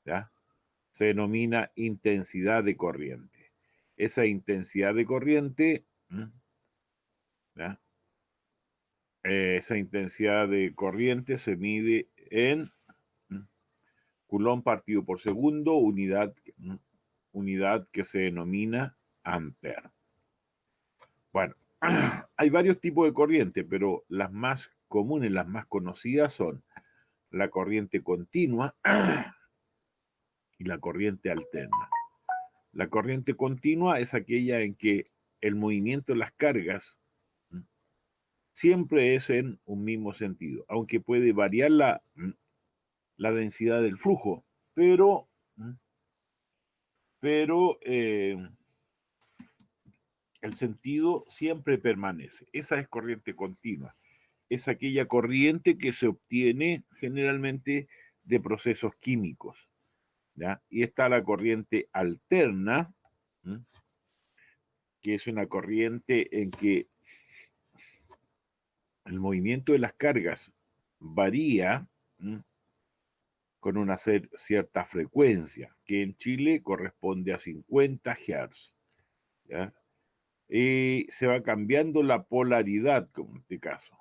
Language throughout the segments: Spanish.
¿ya? Se denomina intensidad de corriente. Esa intensidad de corriente, ¿ya? Esa intensidad de corriente se mide en Coulomb partido por segundo, unidad que se denomina ampere. Bueno, hay varios tipos de corriente, pero las más comunes, las más conocidas son la corriente continua y la corriente alterna. La corriente continua es aquella en que el movimiento de las cargas siempre es en un mismo sentido, aunque puede variar la densidad del flujo, pero el sentido siempre permanece. Esa es corriente continua. Es aquella corriente que se obtiene generalmente de procesos químicos, ¿ya? Y está la corriente alterna, ¿m? Que es una corriente en que el movimiento de las cargas varía, ¿m? Con una cierta frecuencia, que en Chile corresponde a 50 Hz, ¿ya? Y se va cambiando la polaridad, como en este caso.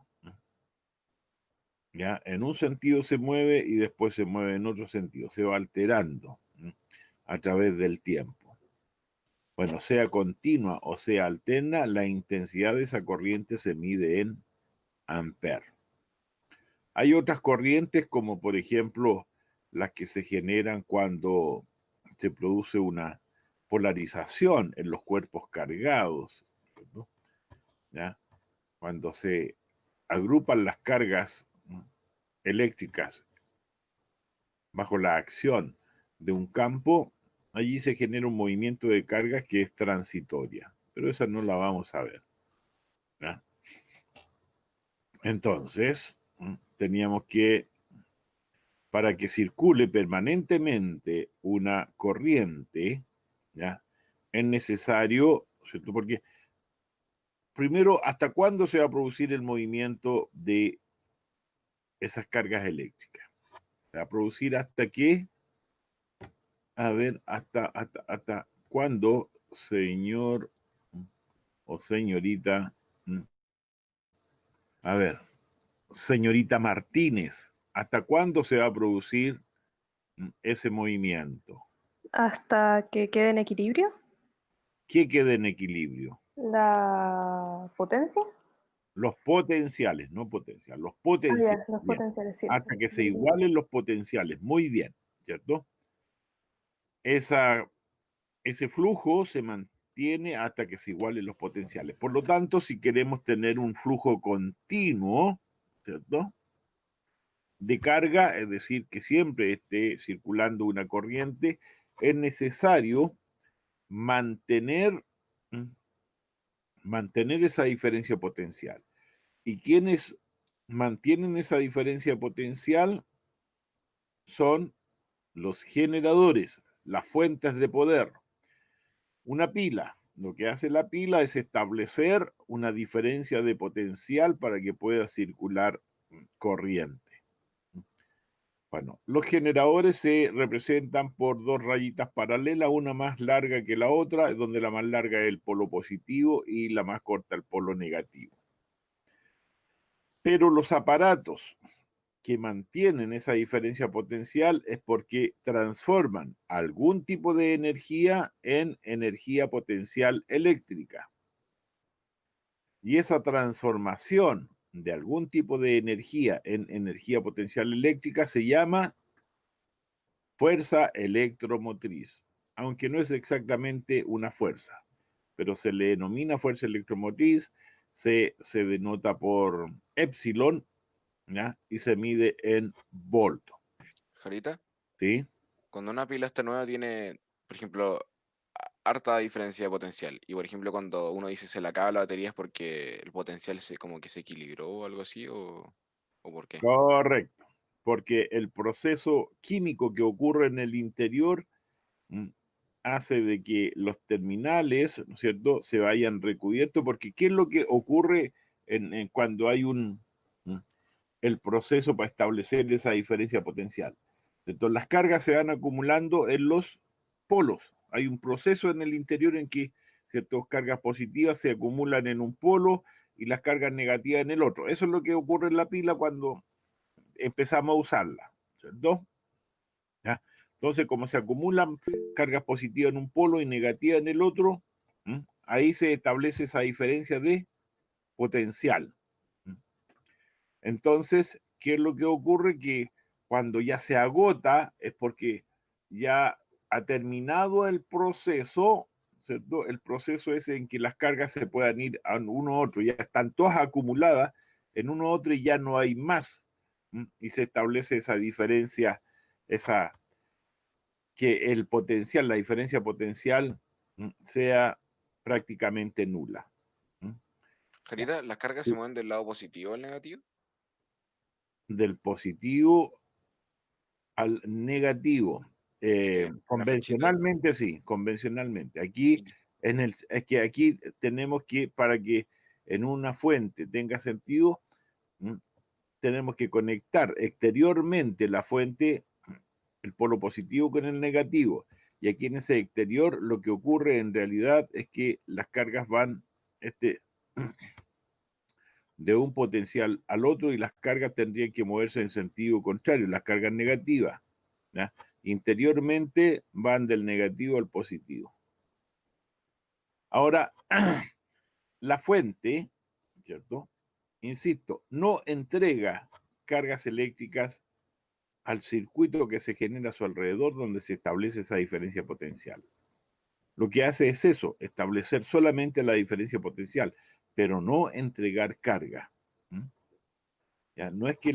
¿Ya? En un sentido se mueve y después se mueve en otro sentido, se va alterando a través del tiempo. Bueno, sea continua o sea alterna, la intensidad de esa corriente se mide en ampere. Hay otras corrientes como por ejemplo las que se generan cuando se produce una polarización en los cuerpos cargados, ¿no? ¿Ya? Cuando se agrupan las cargas eléctricas bajo la acción de un campo, allí se genera un movimiento de cargas que es transitoria, pero esa no la vamos a ver, ¿ya? Entonces, teníamos que, para que circule permanentemente una corriente, ¿ya? Es necesario, ¿cierto? Porque primero, ¿hasta cuándo se va a producir el movimiento de esas cargas eléctricas? Se va a producir hasta que, a ver, hasta cuándo, señor o señorita, a ver, señorita Martínez, ¿hasta cuándo se va a producir ese movimiento? Hasta que quede en equilibrio ¿Qué queda en equilibrio? la potencia. Los potenciales, no potenciales, los Ah, potenciales. ya, los Bien. potenciales, sí, Hasta que se se me olvidó. igualen los potenciales. Muy bien, ¿cierto? Esa, ese flujo se mantiene hasta que se igualen los potenciales. Por lo tanto, si queremos tener un flujo continuo, ¿cierto? De carga, es decir, que siempre esté circulando una corriente, es necesario mantener, mantener esa diferencia potencial. Y quienes mantienen esa diferencia potencial son los generadores, las fuentes de poder. Una pila, lo que hace la pila es establecer una diferencia de potencial para que pueda circular corriente. Bueno, los generadores se representan por dos rayitas paralelas, una más larga que la otra, donde la más larga es el polo positivo y la más corta el polo negativo. Pero los aparatos que mantienen esa diferencia potencial es porque transforman algún tipo de energía en energía potencial eléctrica. Y esa transformación de algún tipo de energía en energía potencial eléctrica se llama fuerza electromotriz, aunque no es exactamente una fuerza, pero se le denomina fuerza electromotriz, se denota por epsilon, ¿ya? Y se mide en volto, Jarita, ¿sí? cuando una pila está nueva tiene, por ejemplo, harta diferencia de potencial. Y por ejemplo, cuando uno dice se le acaba la batería es porque el potencial se como que se equilibró o algo así, o por qué. Correcto, porque el proceso químico que ocurre en el interior mm, hace de que los terminales, ¿no es cierto?, se vayan recubiertos, porque ¿qué es lo que ocurre cuando hay el proceso para establecer esa diferencia potencial? Entonces, las cargas se van acumulando en los polos. Hay un proceso en el interior en que ciertas cargas positivas se acumulan en un polo y las cargas negativas en el otro. Eso es lo que ocurre en la pila cuando empezamos a usarla, ¿cierto? ¿Ya? Entonces, como se acumulan cargas positivas en un polo y negativas en el otro, ahí se establece esa diferencia de potencial. Entonces, ¿qué es lo que ocurre? Que cuando ya se agota es porque ya ha terminado el proceso, ¿cierto? El proceso es en que las cargas se puedan ir a uno a otro, ya están todas acumuladas en uno a otro y ya no hay más. Y se establece esa diferencia, esa que el potencial, la diferencia potencial sea prácticamente nula. Ya. Jarita, ¿las cargas se mueven del lado positivo al negativo? Del positivo al negativo. En la flechita. Convencionalmente sí, convencionalmente. Aquí, Y- es que aquí tenemos que, para que en una fuente tenga sentido, tenemos que conectar exteriormente la fuente, el polo positivo con el negativo. Y aquí en ese exterior lo que ocurre en realidad es que las cargas van este, de un potencial al otro y las cargas tendrían que moverse en sentido contrario, las cargas negativas. ¿Ya? Interiormente van del negativo al positivo. Ahora, la fuente, ¿cierto? Insisto, no entrega cargas eléctricas al circuito que se genera a su alrededor donde se establece esa diferencia potencial. Lo que hace es eso, establecer solamente la diferencia potencial, pero no entregar carga. ¿Ya? No es que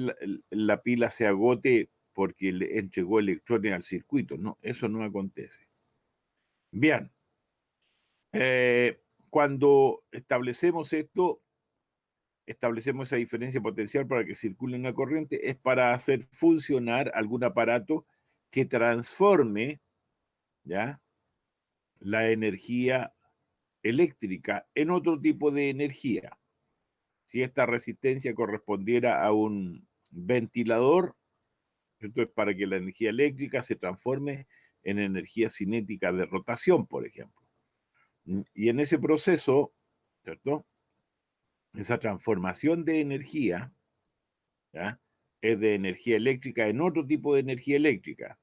la pila se agote porque le entregó electrones al circuito, no, eso no acontece. Bien, cuando establecemos esto, establecemos esa diferencia potencial para que circule una corriente, es para hacer funcionar algún aparato que transforme, ¿ya?, la energía eléctrica en otro tipo de energía. Si esta resistencia correspondiera a un ventilador, esto es para que la energía eléctrica se transforme en energía cinética de rotación, por ejemplo. Y en ese proceso, ¿cierto?, esa transformación de energía, ¿ya?, es de energía eléctrica en otro tipo de energía eléctrica.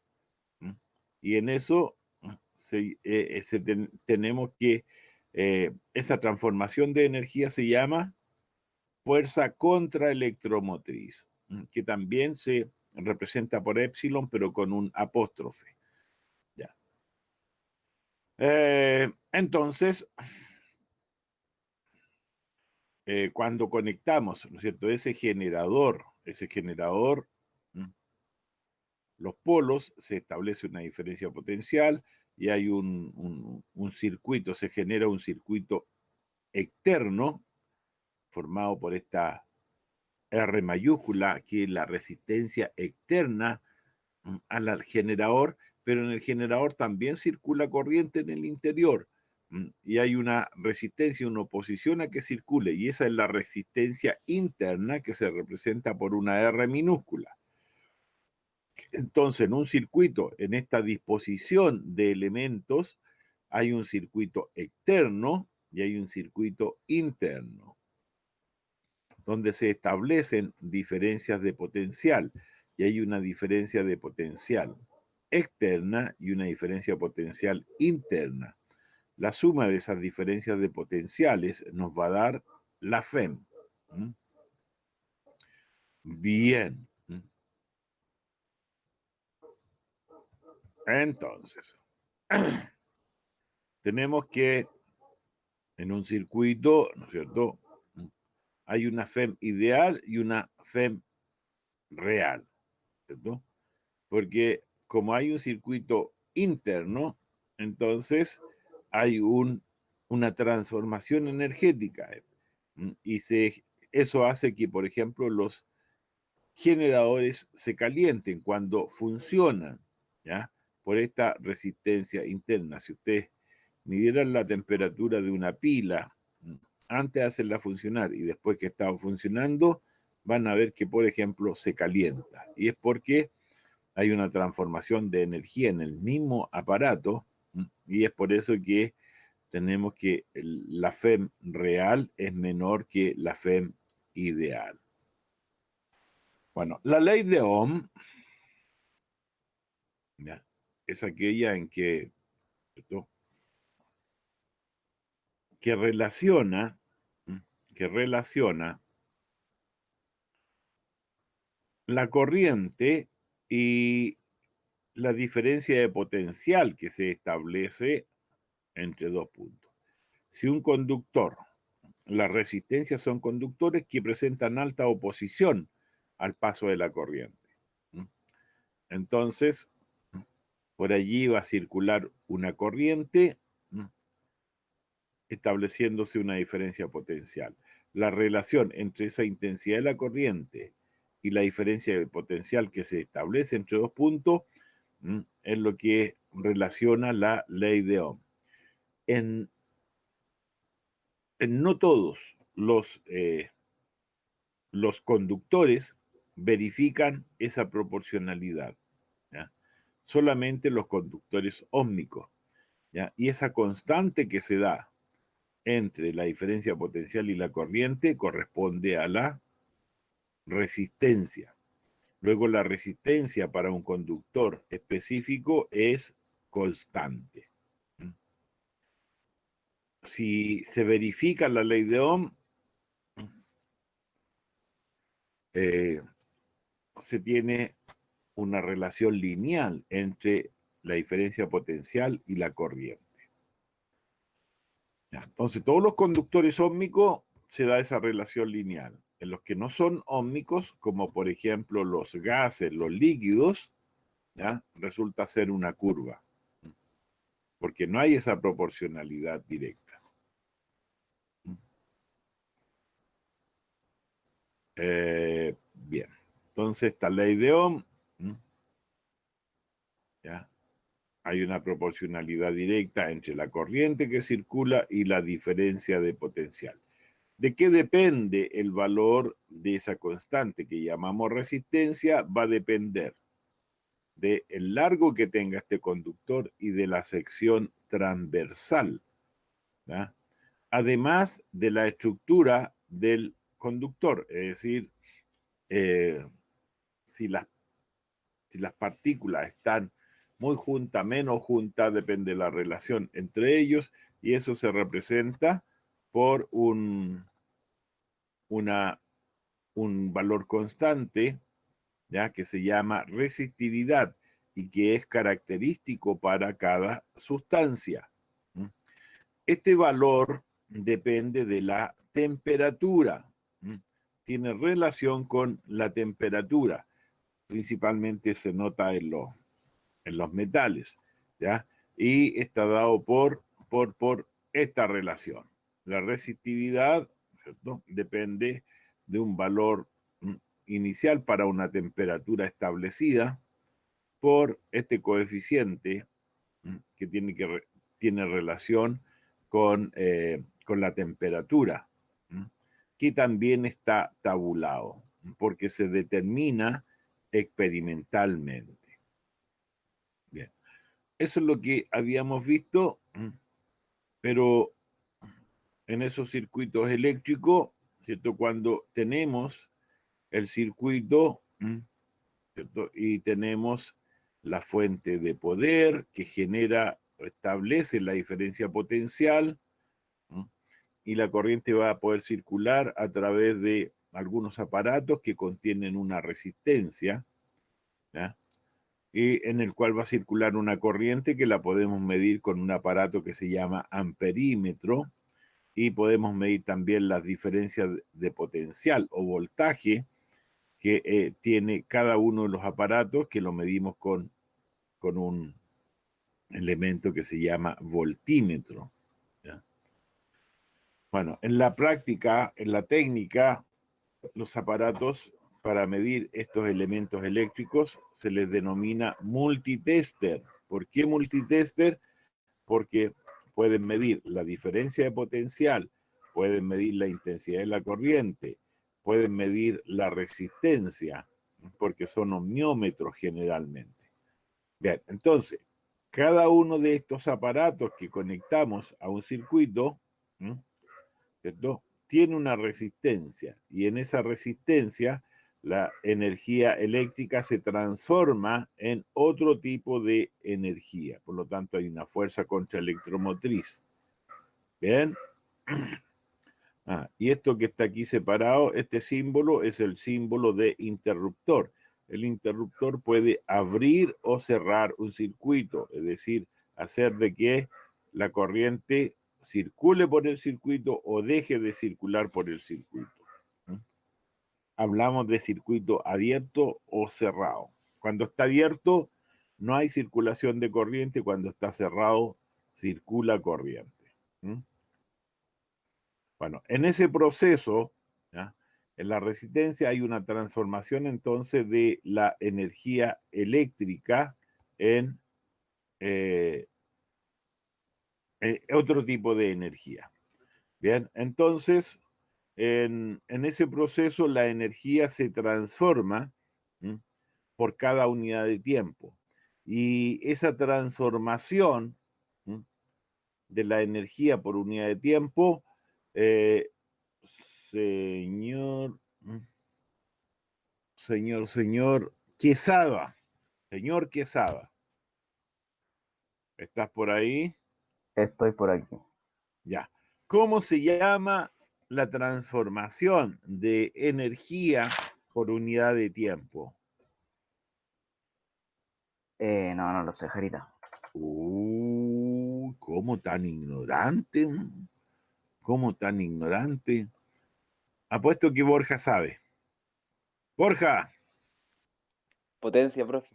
Y en eso tenemos que, esa transformación de energía se llama fuerza contraelectromotriz, que también se representa por epsilon, pero con un apóstrofe. ¿Ya? Entonces, cuando conectamos, ¿no es cierto?, ese generador, los polos, se establece una diferencia potencial y hay un circuito, se genera un circuito externo formado por esta R mayúscula, que es la resistencia externa al generador, pero en el generador también circula corriente en el interior y hay una resistencia, una oposición a que circule, y esa es la resistencia interna que se representa por una R minúscula. Entonces, en un circuito, en esta disposición de elementos, hay un circuito externo y hay un circuito interno, donde se establecen diferencias de potencial, y hay una diferencia de potencial externa y una diferencia potencial interna. La suma de esas diferencias de potenciales nos va a dar la FEM. Bien. Entonces, tenemos que en un circuito, ¿no es cierto?, hay una FEM ideal y una FEM real, ¿cierto? Porque como hay un circuito interno, entonces hay una transformación energética. Y eso hace que, por ejemplo, los generadores se calienten cuando funcionan, ¿ya?, por esta resistencia interna. Si ustedes midieran la temperatura de una pila antes de hacerla funcionar y después que estaba funcionando, van a ver que, por ejemplo, se calienta. Y es porque hay una transformación de energía en el mismo aparato, y es por eso que tenemos que la FEM real es menor que la FEM ideal. Bueno, la ley de Ohm, ¿ya?, es aquella en que, ¿cierto?, que relaciona la corriente y la diferencia de potencial que se establece entre dos puntos. Si un conductor, las resistencias son conductores que presentan alta oposición al paso de la corriente. Entonces, por allí va a circular una corriente, estableciéndose una diferencia potencial. La relación entre esa intensidad de la corriente y la diferencia de potencial que se establece entre dos puntos es lo que relaciona la ley de Ohm. En no todos los conductores verifican esa proporcionalidad, ¿ya? Solamente los conductores óhmicos, ¿ya? Y esa constante que se da entre la diferencia potencial y la corriente corresponde a la resistencia. Luego, la resistencia para un conductor específico es constante. Si se verifica la ley de Ohm, se tiene una relación lineal entre la diferencia potencial y la corriente. Entonces, todos los conductores óhmicos se da esa relación lineal. En los que no son óhmicos, como por ejemplo los gases, los líquidos, ¿ya?, resulta ser una curva, porque no hay esa proporcionalidad directa. Bien, entonces esta ley de Ohm, ¿ya?, hay una proporcionalidad directa entre la corriente que circula y la diferencia de potencial. ¿De qué depende el valor de esa constante que llamamos resistencia? Va a depender del largo que tenga este conductor y de la sección transversal, ¿ya?, además de la estructura del conductor, es decir, si las partículas están muy juntas, menos juntas, depende de la relación entre ellos, y eso se representa por un valor constante, ¿ya?, que se llama resistividad y que es característico para cada sustancia. Este valor depende de la temperatura, tiene relación con la temperatura, principalmente se nota en los metales, ¿ya?, y está dado por esta relación. La resistividad, ¿cierto?, depende de un valor inicial para una temperatura establecida por este coeficiente que tiene relación con la temperatura, que también está tabulado, porque se determina experimentalmente. Bien, eso es lo que habíamos visto, pero en esos circuitos eléctricos, ¿cierto?, cuando tenemos el circuito, ¿cierto?, y tenemos la fuente de poder que establece la diferencia potencial, y la corriente va a poder circular a través de algunos aparatos que contienen una resistencia, ¿ya?, y en el cual va a circular una corriente que la podemos medir con un aparato que se llama amperímetro, y podemos medir también las diferencias de potencial o voltaje que tiene cada uno de los aparatos, que lo medimos con un elemento que se llama voltímetro, ¿ya? Bueno, en la práctica, en la técnica, los aparatos para medir estos elementos eléctricos se les denomina multitester. ¿Por qué multitester? Porque pueden medir la diferencia de potencial, pueden medir la intensidad de la corriente, pueden medir la resistencia, porque son ohmiómetros generalmente. Bien, entonces, cada uno de estos aparatos que conectamos a un circuito, ¿cierto?, tiene una resistencia, y en esa resistencia la energía eléctrica se transforma en otro tipo de energía. Por lo tanto, hay una fuerza contraelectromotriz. ¿Bien? Y esto que está aquí separado, este símbolo es el símbolo de interruptor. El interruptor puede abrir o cerrar un circuito, es decir, hacer de que la corriente circule por el circuito o deje de circular por el circuito. Hablamos de circuito abierto o cerrado. Cuando está abierto, no hay circulación de corriente. Cuando está cerrado, circula corriente. Bueno, en ese proceso, ¿ya?, en la resistencia hay una transformación entonces de la energía eléctrica en otro tipo de energía. Bien, entonces en ese proceso la energía se transforma por cada unidad de tiempo. Y esa transformación de la energía por unidad de tiempo, señor Quesada, señor Quesada, ¿estás por ahí? Estoy por aquí. Ya. ¿Cómo se llama la transformación de energía por unidad de tiempo? No lo sé, Jarita. ¿Cómo tan ignorante? ¿Cómo tan ignorante? Apuesto que Borja sabe. Borja. Potencia, profe.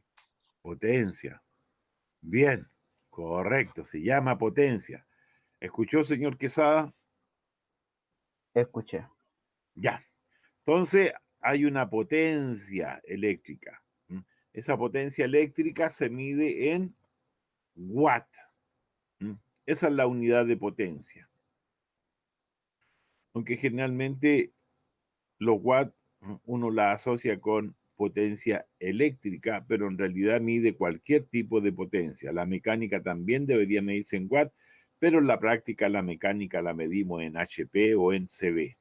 Potencia. Bien, correcto, se llama potencia. ¿Escuchó, señor Quesada? Escuché. Ya. Entonces, hay una potencia eléctrica. Esa potencia eléctrica se mide en watt. Esa es la unidad de potencia. Aunque generalmente los watts uno la asocia con potencia eléctrica, pero en realidad mide cualquier tipo de potencia. La mecánica también debería medirse en watt, pero en la práctica la mecánica la medimos en HP o en CB.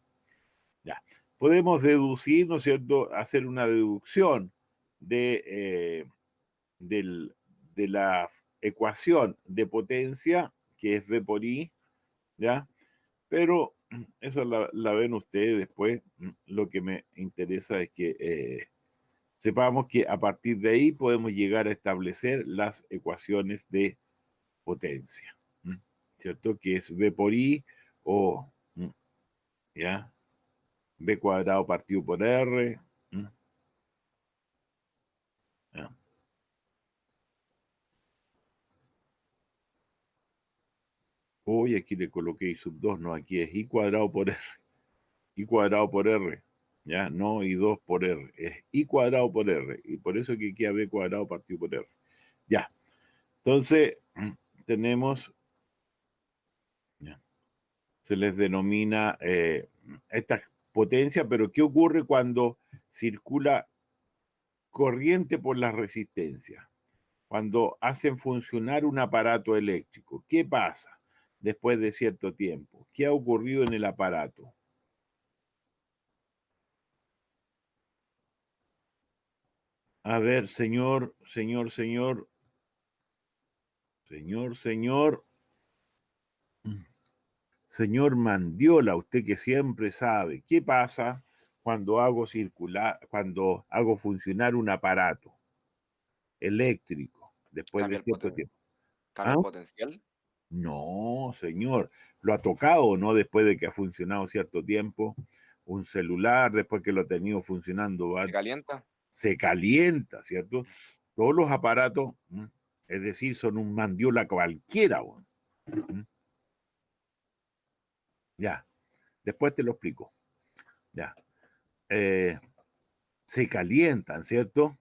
Ya. Podemos deducir, ¿no es cierto?, hacer una deducción de la ecuación de potencia, que es V por I, ¿ya? Pero eso la ven ustedes después. Lo que me interesa es que sepamos que a partir de ahí podemos llegar a establecer las ecuaciones de potencia, ¿cierto? Que es V por I o, ¿ya?, V cuadrado partido por R. ¿Ya? Hoy aquí le coloqué I sub 2, no, aquí es I cuadrado por R. I cuadrado por R, ¿ya? No I2 por R, es I cuadrado por R, y por eso que queda B cuadrado partido por R. Ya, entonces tenemos, ¿ya?, se les denomina esta potencia, pero ¿qué ocurre cuando circula corriente por las resistencias? Cuando hacen funcionar un aparato eléctrico, ¿qué pasa después de cierto tiempo? ¿Qué ha ocurrido en el aparato? A ver, señor Mandiola, usted que siempre sabe, ¿qué pasa cuando cuando hago funcionar un aparato eléctrico después de Cambia el, cierto poten- tiempo? cambia ¿Ah? el potencial. No, señor, lo ha tocado, ¿no? Después de que ha funcionado cierto tiempo, un celular, después que lo ha tenido funcionando, Se calienta. se calienta, ¿cierto? Todos los aparatos, es decir, son un mandiola cualquiera. Ya, después te lo explico. Ya. Se calientan, ¿cierto?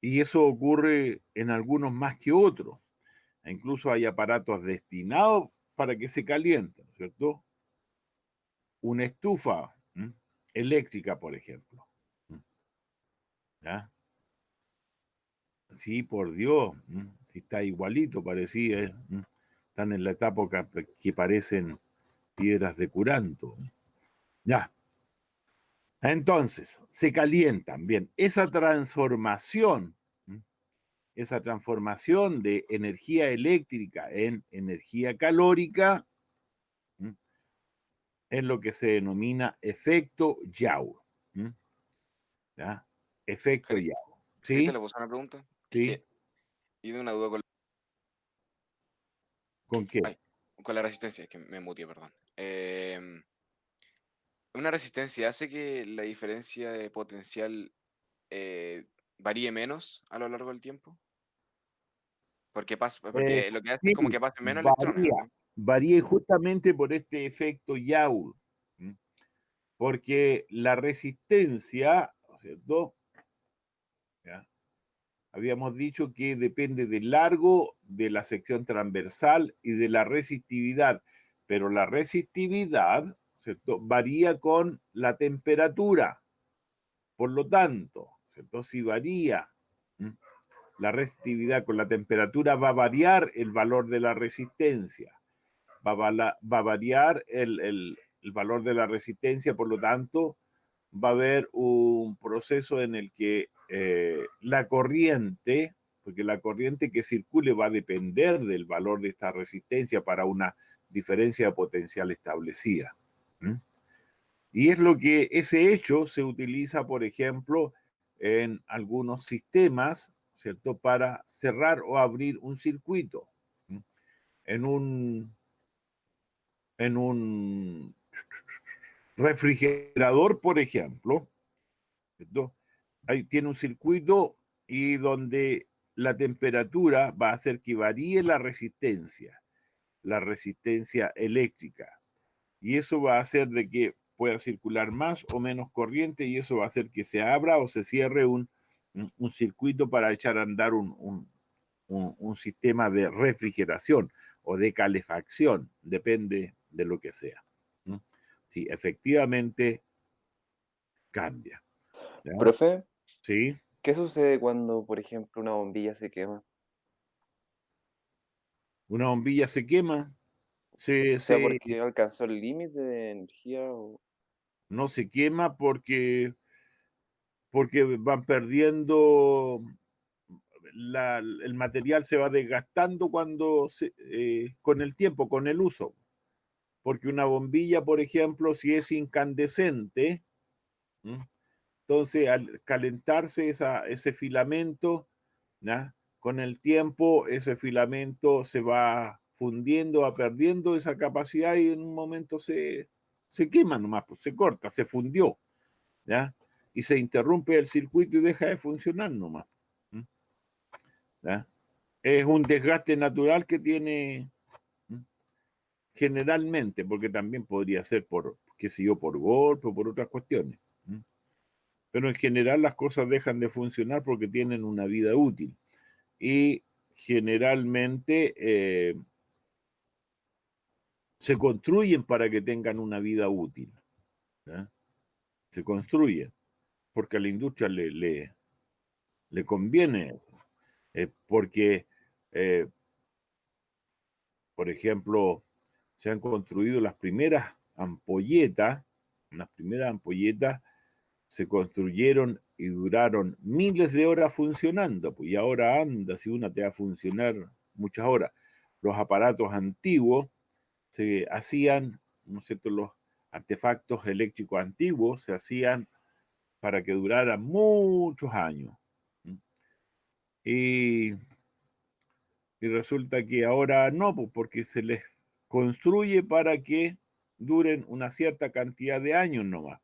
Y eso ocurre en algunos más que otros. Incluso hay aparatos destinados para que se calienten, ¿cierto? Una estufa eléctrica, por ejemplo. ¿Ya? Sí, por Dios, si está igualito, parecía. Están en la etapa que parecen piedras de curanto. Ya. Entonces, se calientan. Bien, esa transformación de energía eléctrica en energía calórica es lo que se denomina efecto Joule. ¿Ya? Efecto Jari- Joule. Jarita, ¿Sí? ¿le puedo hacer una pregunta? Es ¿Sí? que y de una duda ¿Con qué? ay, con la resistencia, es que me muteé, perdón. ¿Una resistencia hace que la diferencia de potencial varíe menos a lo largo del tiempo? Eh, Porque lo que hace es como sí, que pasen menos electrones, ¿o varía. no? Varía justamente por este efecto Joule. Porque la resistencia, ¿cierto? ¿Ya? Habíamos dicho que depende del largo de la sección transversal y de la resistividad, pero la resistividad, ¿cierto?, varía con la temperatura. Por lo tanto, ¿cierto?, si varía la resistividad con la temperatura, va a variar el valor de la resistencia, va a variar el valor de la resistencia, por lo tanto, va a haber un proceso en el que la corriente, porque la corriente que circule va a depender del valor de esta resistencia para una diferencia de potencial establecida. Y es lo que ese hecho se utiliza, por ejemplo, en algunos sistemas, ¿cierto?, para cerrar o abrir un circuito. En un refrigerador, por ejemplo, ¿cierto?, ahí tiene un circuito y donde la temperatura va a hacer que varíe la resistencia eléctrica. Y eso va a hacer de que pueda circular más o menos corriente y eso va a hacer que se abra o se cierre un circuito para echar a andar un sistema de refrigeración o de calefacción, depende de lo que sea. Sí, efectivamente cambia. ¿Ya? Profe, Sí. ¿qué sucede cuando, por ejemplo, una bombilla se quema? Una bombilla se quema, O sea, porque alcanzó el límite de energía o... no se quema porque van perdiendo, el material se va desgastando con el tiempo, con el uso. Porque una bombilla, por ejemplo, si es incandescente, entonces al calentarse ese filamento, ¿ya?, con el tiempo ese filamento se va fundiendo, va perdiendo esa capacidad y en un momento se quema nomás, pues, se corta, se fundió, ¿ya? Y se interrumpe el circuito y deja de funcionar nomás. ¿Ya? Es un desgaste natural que tiene generalmente, porque también podría ser por, qué sé yo, por golpe o por otras cuestiones. Pero en general las cosas dejan de funcionar porque tienen una vida útil. Y generalmente se construyen para que tengan una vida útil. ¿Ya? Se construyen porque a la industria le conviene, porque, eh, por ejemplo, se han construido las primeras ampolletas se construyeron y duraron miles de horas funcionando, pues, y ahora anda, si una te va a funcionar muchas horas. Los aparatos antiguos se hacían, ¿no es cierto?, los artefactos eléctricos antiguos se hacían para que duraran muchos años. Y, y resulta que ahora no, pues porque se les construye para que duren una cierta cantidad de años nomás.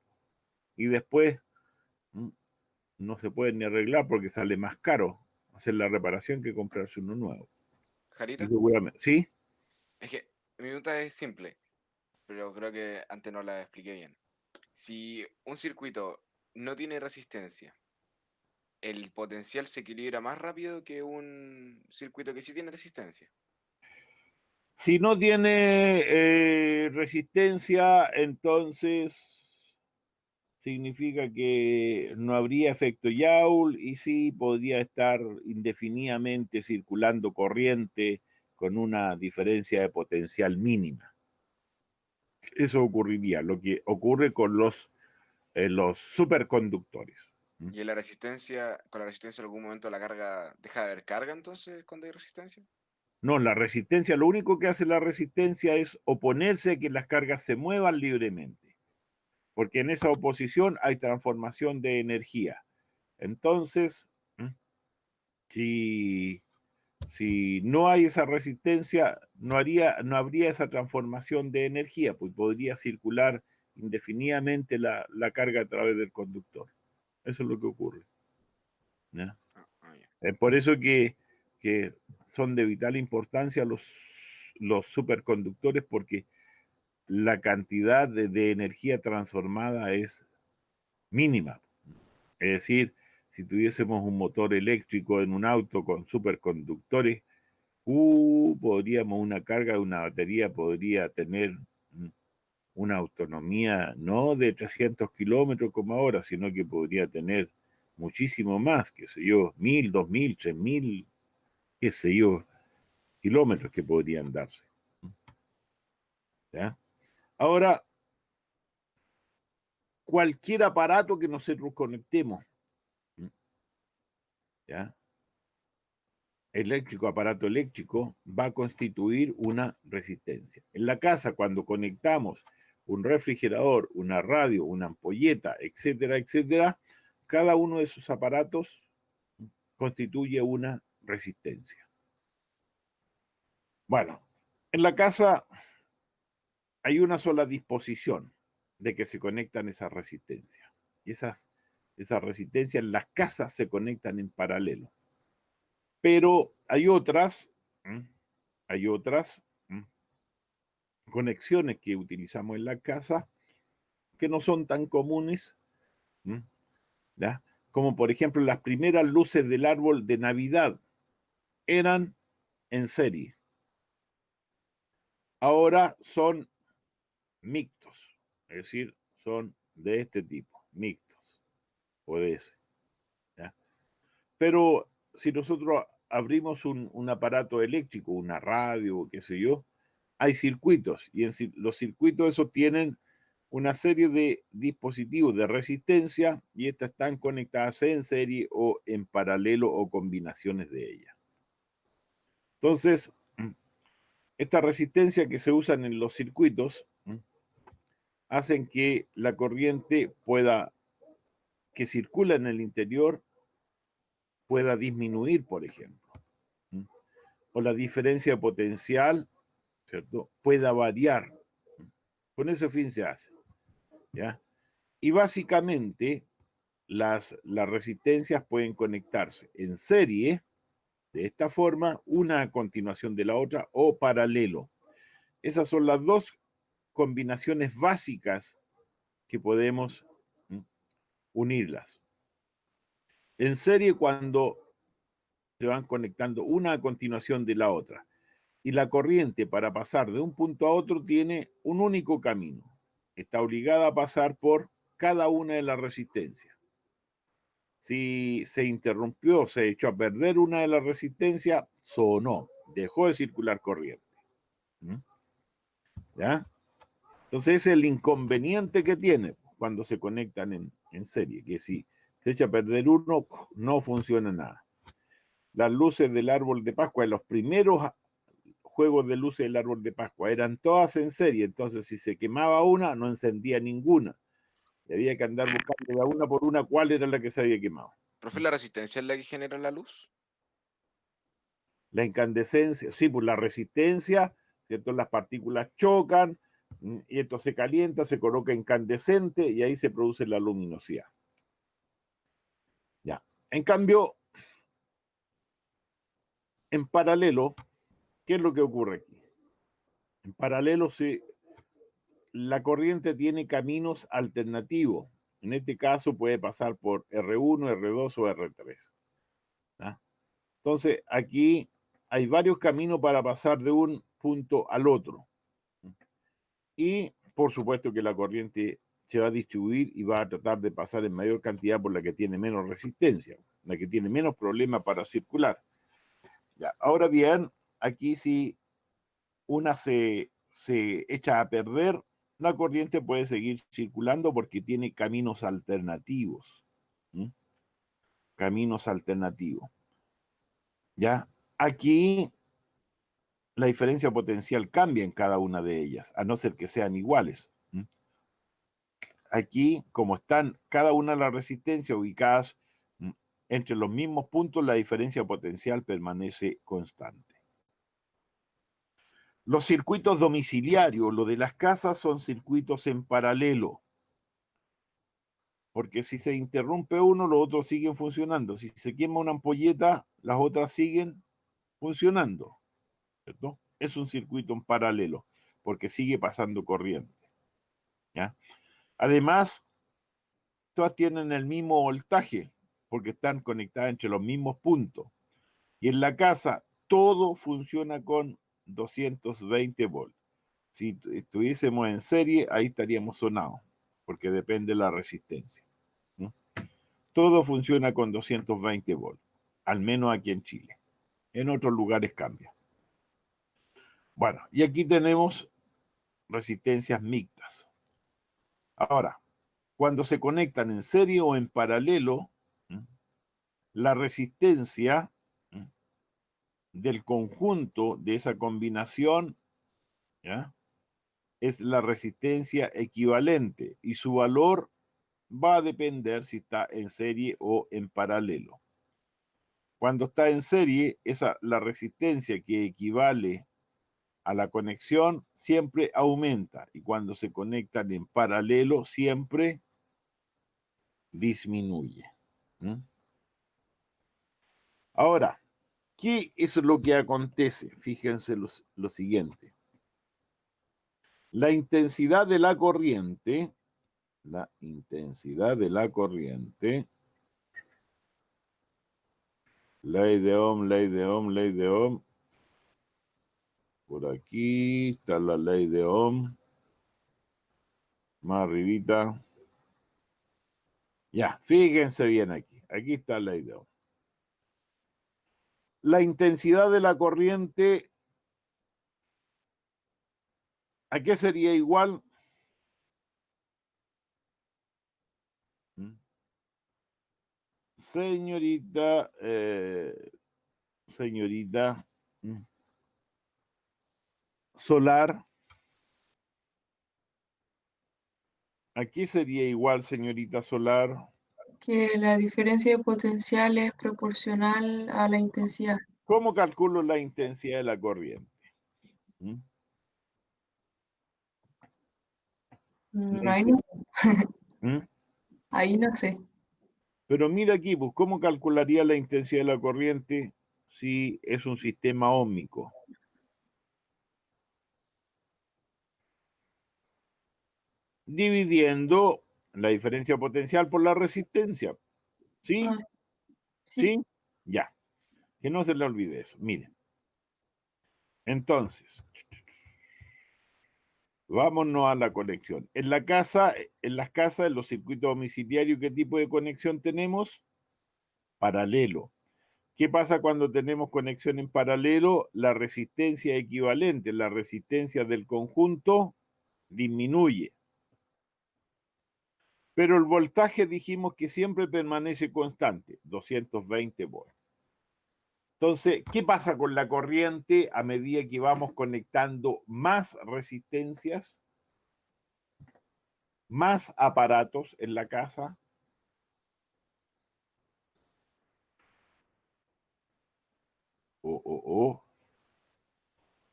Y después no se pueden ni arreglar porque sale más caro hacer la reparación que comprarse uno nuevo. Y Jarita, seguramente, ¿sí? es que mi pregunta es simple, pero creo que antes no la expliqué bien. Si un circuito no tiene resistencia, ¿el potencial se equilibra más rápido que un circuito que sí tiene resistencia? Si no tiene resistencia, entonces significa que no habría efecto Joule y sí podría estar indefinidamente circulando corriente con una diferencia de potencial mínima. Eso ocurriría, lo que ocurre con los superconductores. ¿Y en la resistencia, con la resistencia en algún momento la carga deja de haber carga entonces cuando hay resistencia? No, la resistencia, lo único que hace la resistencia es oponerse a que las cargas se muevan libremente, porque en esa oposición hay transformación de energía. Entonces, si no hay esa resistencia, no habría esa transformación de energía, pues podría circular indefinidamente la carga a través del conductor. Eso es lo que ocurre. ¿Ya? Es por eso que son de vital importancia los superconductores, porque la cantidad de energía transformada es mínima. Es decir, si tuviésemos un motor eléctrico en un auto con superconductores, una carga de una batería podría tener una autonomía no de 300 kilómetros como ahora, sino que podría tener muchísimo más, qué sé yo, 1000, 2000, 3000, qué sé yo, kilómetros que podrían darse. ¿Ya? Ahora, cualquier aparato que nosotros conectemos, ¿ya? Aparato eléctrico, va a constituir una resistencia. En la casa, cuando conectamos un refrigerador, una radio, una ampolleta, etcétera, etcétera, cada uno de esos aparatos constituye una resistencia. Bueno, en la casa hay una sola disposición de que se conectan esas resistencias. Y esas resistencias en las casas se conectan en paralelo. Pero hay otras conexiones que utilizamos en la casa que no son tan comunes, ¿ya? Como por ejemplo las primeras luces del árbol de Navidad eran en serie. Ahora son mixtos, es decir, son de este tipo, mixtos, o de ese. ¿Ya? Pero si nosotros abrimos un aparato eléctrico, una radio, qué sé yo, hay circuitos, y en los circuitos esos tienen una serie de dispositivos de resistencia, y estas están conectadas en serie o en paralelo o combinaciones de ellas. Entonces, esta resistencia que se usan en los circuitos hacen que la corriente que circula en el interior pueda disminuir, por ejemplo, o la diferencia potencial, ¿cierto?, pueda variar. Con ese fin se hace, ¿ya? Y básicamente las resistencias pueden conectarse en serie, de esta forma, una a continuación de la otra, o paralelo. Esas son las dos combinaciones básicas que podemos unirlas. En serie, cuando se van conectando una a continuación de la otra. Y la corriente, para pasar de un punto a otro, tiene un único camino. Está obligada a pasar por cada una de las resistencias. Si se interrumpió, se echó a perder una de las resistencias, sonó, dejó de circular corriente. ¿Ya? Entonces ese es el inconveniente que tiene cuando se conectan en serie, que si se echa a perder uno, no funciona nada. Las luces del árbol de Pascua, los primeros juegos de luces del árbol de Pascua, eran todas en serie, entonces si se quemaba una, no encendía ninguna. Y había que andar buscando una por una cuál era la que se había quemado. ¿Profe, la resistencia es la que genera la luz? La incandescencia, sí, pues la resistencia, ¿cierto? Las partículas chocan y esto se calienta, se coloca incandescente y ahí se produce la luminosidad. Ya. En cambio, en paralelo, ¿qué es lo que ocurre aquí? En paralelo, la corriente tiene caminos alternativos. En este caso puede pasar por R1, R2 o R3. ¿Ah? Entonces, aquí hay varios caminos para pasar de un punto al otro. Y, por supuesto, que la corriente se va a distribuir y va a tratar de pasar en mayor cantidad por la que tiene menos resistencia, la que tiene menos problema para circular. Ya, ahora bien, aquí si una se echa a perder, la corriente puede seguir circulando porque tiene caminos alternativos. ¿Mm? Caminos alternativos. ¿Ya? Aquí la diferencia potencial cambia en cada una de ellas, a no ser que sean iguales. ¿Mm? Aquí, como están cada una de las resistencias ubicadas entre los mismos puntos, la diferencia potencial permanece constante. Los circuitos domiciliarios, lo de las casas, son circuitos en paralelo. Porque si se interrumpe uno, los otros siguen funcionando. Si se quema una ampolleta, las otras siguen funcionando. ¿Cierto? Es un circuito en paralelo, porque sigue pasando corriente. ¿Ya? Además, todas tienen el mismo voltaje, porque están conectadas entre los mismos puntos. Y en la casa, todo funciona con 220 volts. Si estuviésemos en serie, ahí estaríamos sonados, porque depende de la resistencia. ¿No? Todo funciona con 220 volts, al menos aquí en Chile. En otros lugares cambia. Bueno, y aquí tenemos resistencias mixtas. Ahora, cuando se conectan en serie o en paralelo, la resistencia del conjunto de esa combinación, ¿ya?, es la resistencia equivalente y su valor va a depender si está en serie o en paralelo. Cuando está en serie, la resistencia que equivale a la conexión siempre aumenta y cuando se conectan en paralelo siempre disminuye. ¿Mm? Ahora, ¿qué es lo que acontece? Fíjense lo siguiente. La intensidad de la corriente, ley de Ohm, por aquí está la ley de Ohm, más arribita. Ya, fíjense bien aquí está la ley de Ohm. La intensidad de la corriente, ¿a qué sería igual? Señorita, Solar, ¿a qué sería igual, señorita Solar? Que la diferencia de potencial es proporcional a la intensidad. ¿Cómo calculo la intensidad de la corriente? Ahí no, ¿Mm? ahí no sé. Pero mira aquí, pues, ¿cómo calcularía la intensidad de la corriente si es un sistema óhmico? Dividiendo la diferencia potencial por la resistencia. ¿Sí? Ah, sí. ¿Sí? Ya. Que no se le olvide eso. Miren. Entonces, vámonos a la conexión. En las casas, en los circuitos domiciliarios, ¿qué tipo de conexión tenemos? Paralelo. ¿Qué pasa cuando tenemos conexión en paralelo? La resistencia equivalente, la resistencia del conjunto disminuye. Pero el voltaje dijimos que siempre permanece constante, 220 volts. Entonces, ¿qué pasa con la corriente a medida que vamos conectando más resistencias, más aparatos en la casa?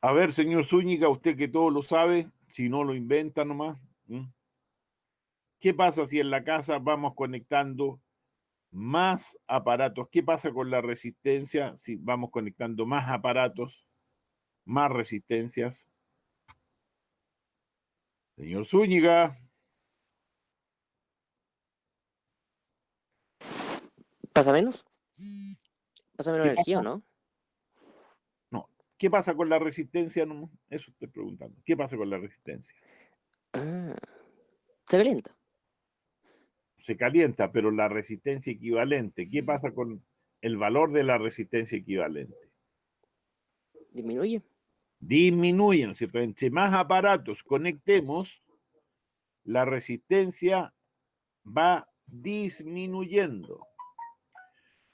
A ver, señor Zúñiga, usted que todo lo sabe, si no lo inventa nomás. ¿Qué pasa si en la casa vamos conectando más aparatos? ¿Qué pasa con la resistencia si vamos conectando más aparatos, más resistencias? Señor Zúñiga. ¿Pasa menos? ¿Pasa menos ¿Qué energía o pasa? no? No. ¿Qué pasa con la resistencia? No, eso estoy preguntando. ¿Qué pasa con la resistencia? Ah, se calienta. se calienta, pero la resistencia equivalente, ¿qué pasa con el valor de la resistencia equivalente? Disminuye. Disminuye, ¿no es cierto? Entre más aparatos conectemos, la resistencia va disminuyendo.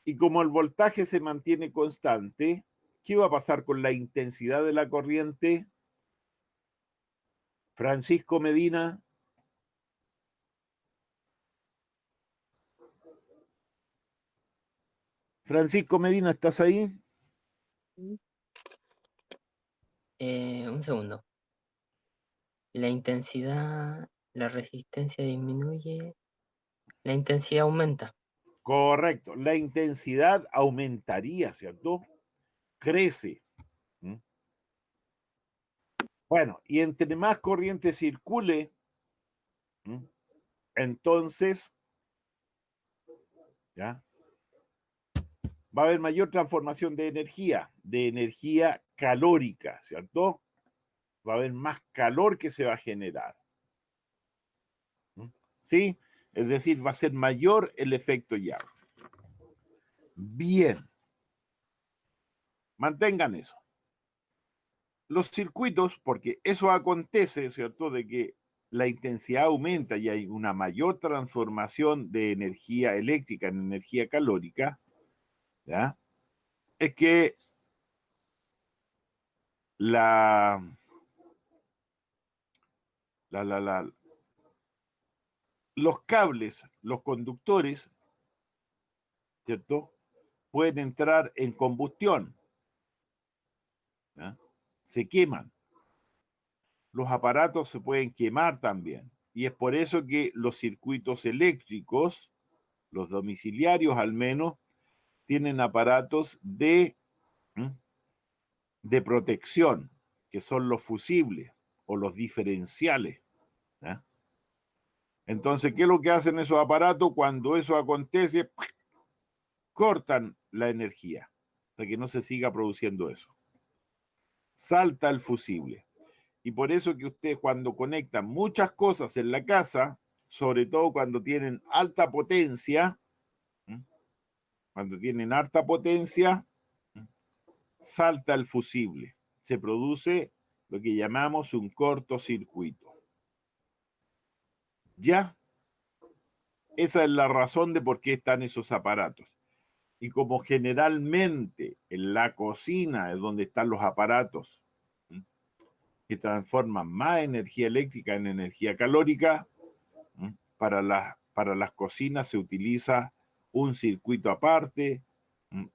Y como el voltaje se mantiene constante, ¿qué va a pasar con la intensidad de la corriente? Francisco Medina. Francisco Medina, ¿estás ahí? Un segundo. La intensidad, la resistencia disminuye, la intensidad aumenta. Correcto, la intensidad aumentaría, ¿cierto? Crece. ¿Mm? Bueno, y entre más corriente circule, ¿mm? Entonces, ¿ya? Va a haber mayor transformación de energía calórica, ¿cierto? Va a haber más calor que se va a generar. ¿Mm? ¿Sí? Es decir, va a ser mayor el efecto llave. Bien. Mantengan eso. Los circuitos, porque eso acontece, ¿cierto? De que la intensidad aumenta y hay una mayor transformación de energía eléctrica en energía calórica, ¿ya? Es que la, los cables, los conductores, ¿cierto? Pueden entrar en combustión, ¿ya? Se queman. Los aparatos se pueden quemar también. Y es por eso que los circuitos eléctricos, los domiciliarios al menos, tienen aparatos de protección, que son los fusibles o los diferenciales. ¿Ya? Entonces, ¿qué es lo que hacen esos aparatos? Cuando eso acontece, cortan la energía para que no se siga produciendo eso. Salta el fusible. Y por eso que ustedes cuando conectan muchas cosas en la casa, sobre todo cuando tienen alta potencia, salta el fusible. Se produce lo que llamamos un cortocircuito. ¿Ya? Esa es la razón de por qué están esos aparatos. Y como generalmente en la cocina es donde están los aparatos que transforman más energía eléctrica en energía calórica, para las cocinas se utiliza un circuito aparte,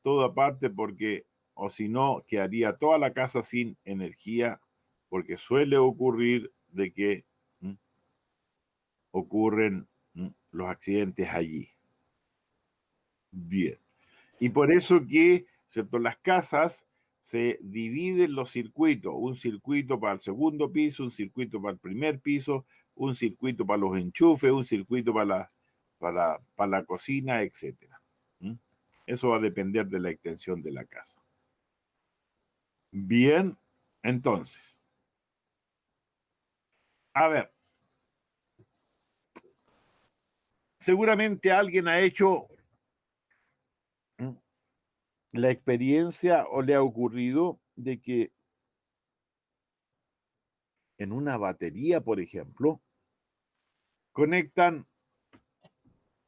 todo aparte porque, o si no, quedaría toda la casa sin energía, porque suele ocurrir de que ocurren los accidentes allí. Bien. Y por eso que, ¿cierto? Las casas se dividen los circuitos, un circuito para el segundo piso, un circuito para el primer piso, un circuito para los enchufes, un circuito para la cocina, etc. Eso va a depender de la extensión de la casa. Bien, entonces, a ver, seguramente alguien ha hecho la experiencia o le ha ocurrido de que en una batería, por ejemplo,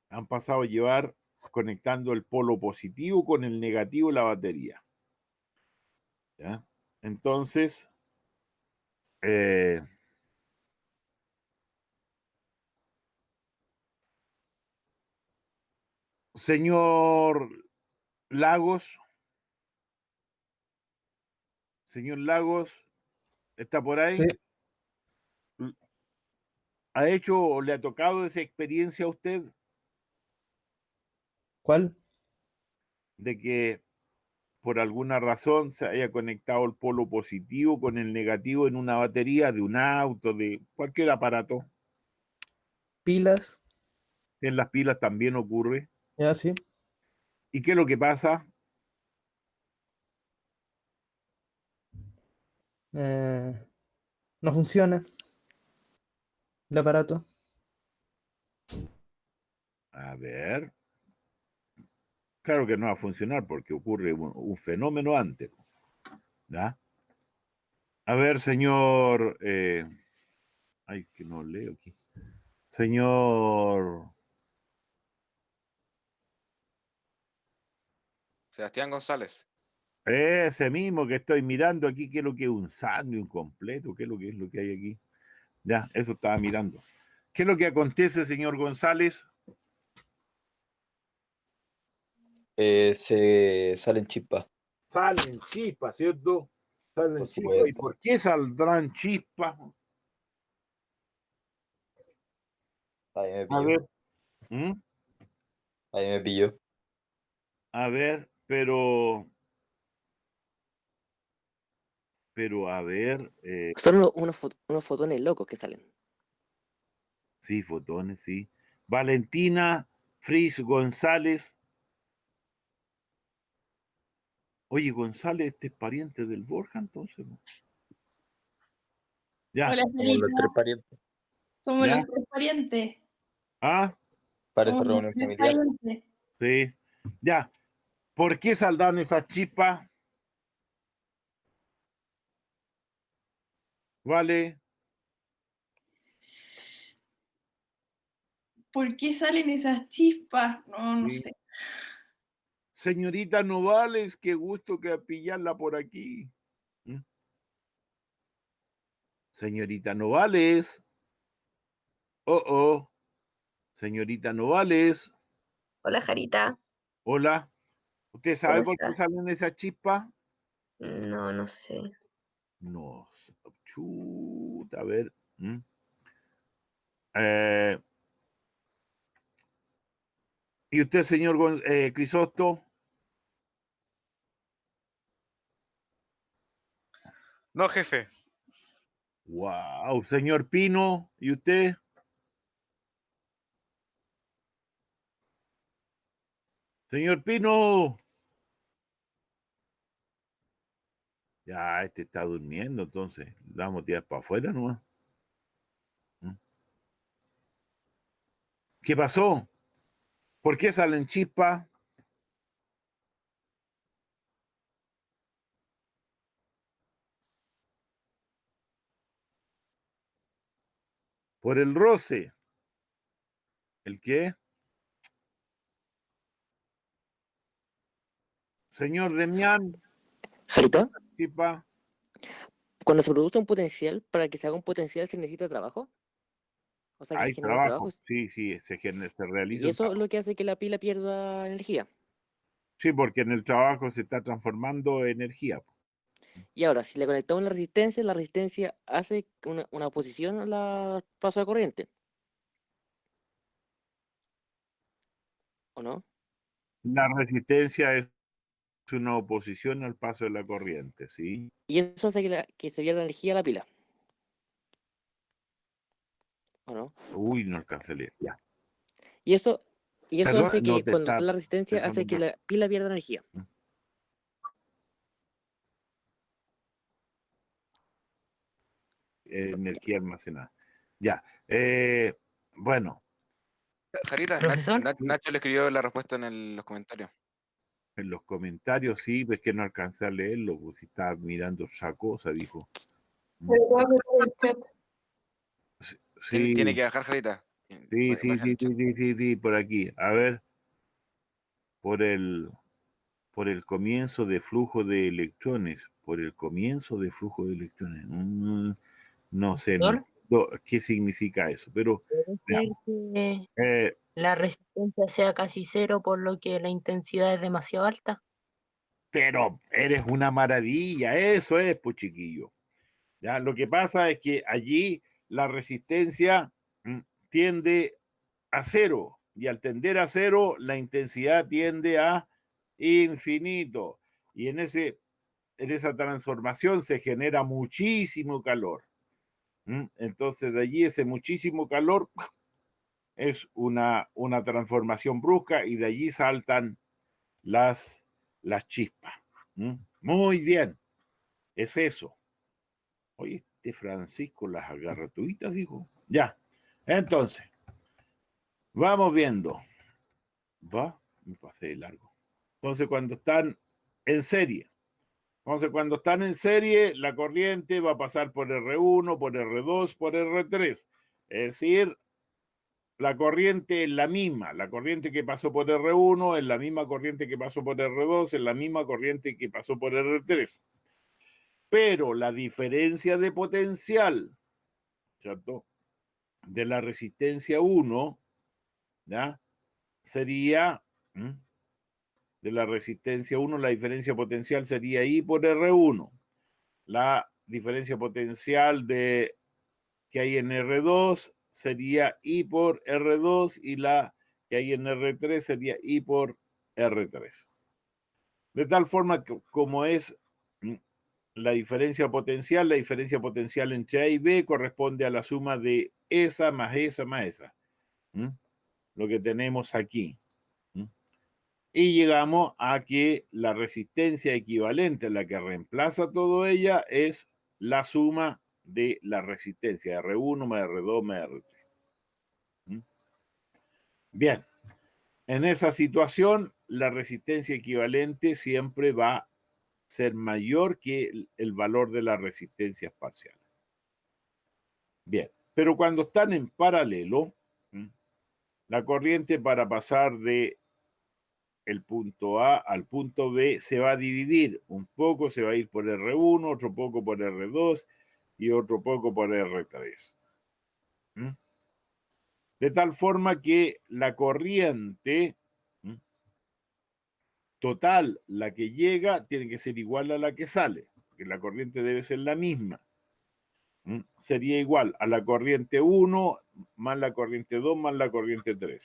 han pasado a llevar conectando el polo positivo con el negativo de la batería. ¿Ya? Entonces, señor Lagos, ¿está por ahí? Sí, ¿Ha hecho o le ha tocado esa experiencia a usted ¿cuál? de que por alguna razón se haya conectado el polo positivo con el negativo en una batería de un auto, de cualquier aparato? Pilas, En las pilas también ocurre. ya sí. ¿Y qué es lo que pasa? No funciona el aparato. A ver. Claro que no va a funcionar porque ocurre un fenómeno antes. ¿Ya? A ver, señor. Ay, que no leo aquí. Señor. Sebastián González. Ese mismo que estoy mirando aquí, ¿qué es lo que es un sándwich, un completo? ¿Qué es lo que hay aquí? Ya, eso estaba mirando. ¿Qué es lo que acontece, señor González? Se salen chispas, Salen chispas, ¿cierto? Salen por chispas. ¿Y supuesto. por qué saldrán chispas? Ahí me A pilló. ver. ¿Mm? Ahí me pilló. A ver, pero a ver, Son unos fotones locos que salen. sí, fotones, sí. Valentina Fris González. Oye, González, este es pariente del Borja, entonces. ¿No? Ya, Hola, Somos los tres Sarita. parientes. Somos ya. los tres parientes. Ah, Parece Somos los reunión tres familiar. parientes. sí. Ya. ¿Por qué saldrán estas chispas? Vale. ¿Por qué salen esas chispas? No Sí. sé. Señorita Novales, qué gusto que pillarla por aquí. ¿Mm? Señorita Novales. Oh. Señorita Novales. Hola, Jarita. Hola. ¿Usted ¿Cómo sabe por qué estás? salen esas chispas? No, no sé. No. Chuta, a ver. ¿Mm? Eh, ¿Y usted, señor Crisosto? No, jefe. Wow, señor Pino, ¿y usted? Señor Pino. Ya, este está durmiendo, entonces. Le vamos a tirar para afuera nomás. ¿Mm? ¿Qué pasó? ¿Por qué salen chispas? Por el roce. ¿El qué? Señor Demián, Jarita, chispa. cuando se produce un potencial, para que se haga un potencial se necesita trabajo. O sea, que se Hay genera un trabajo. trabajo. Sí, se realiza Y un eso es trabajo. lo que hace que la pila pierda energía. Sí, porque en el trabajo se está transformando energía. Y ahora, si le conectamos la resistencia hace una oposición a la paso de corriente. ¿O no? La resistencia es una oposición al paso de la corriente, ¿sí? Y eso hace que se pierda energía a la pila. ¿O no? Uy, no alcancé a leer. Ya. Y eso Perdón, hace no que te cuando está está la resistencia hace que la pila pierda energía. energía almacenada. Ya. Bueno, Jarita, Profesor, Nacho le escribió la respuesta los comentarios. en los comentarios sí, ves que no alcancé a leerlo, pues si estaba mirando otra cosa, dijo. Pero voy a pasar el chat. Sí, Tiene que bajar, Jarita. Baja el chat. sí, por aquí. A ver, por el comienzo de flujo de electrones, por el comienzo de flujo de electrones. No sé, no profesor, entiendo qué significa eso, pero ¿puede veamos. ser que la resistencia sea casi cero, por lo que la intensidad es demasiado alta? Pero eres una maravilla, eso es, pues chiquillo. ¿Ya? Lo que pasa es que allí la resistencia tiende a cero y al tender a cero la intensidad tiende a infinito y en esa transformación se genera muchísimo calor. Entonces de allí ese muchísimo calor es una transformación brusca y de allí saltan las chispas. Muy bien, es eso. Oye, este Francisco las agarra tuitas, dijo. Ya, entonces, vamos viendo. ¿Va? Me pasé de largo. Entonces, cuando están en serie. Entonces, cuando están en serie, la corriente va a pasar por R1, por R2, por R3. Es decir, la corriente es la misma. La corriente que pasó por R1 es la misma corriente que pasó por R2, es la misma corriente que pasó por R3. Pero la diferencia de potencial, ¿cierto?, de la resistencia 1, ¿ya?, sería, de la resistencia 1, la diferencia potencial sería I por R1. La diferencia potencial que hay en R2 sería I por R2 y la que hay en R3 sería I por R3. De tal forma que como es la diferencia potencial entre A y B corresponde a la suma de esa más esa más esa. Lo que tenemos aquí. Y llegamos a que la resistencia equivalente, la que reemplaza todo ella, es la suma de la resistencia, R1 más R2 más R3. Bien, en esa situación, la resistencia equivalente siempre va a ser mayor que el valor de las resistencias parciales. Bien, pero cuando están en paralelo, la corriente para pasar de el punto A al punto B se va a dividir. Un poco se va a ir por R1, otro poco por R2 y otro poco por R3. De tal forma que la corriente total, la que llega, tiene que ser igual a la que sale, porque la corriente debe ser la misma. Sería igual a la corriente 1 más la corriente 2 más la corriente 3.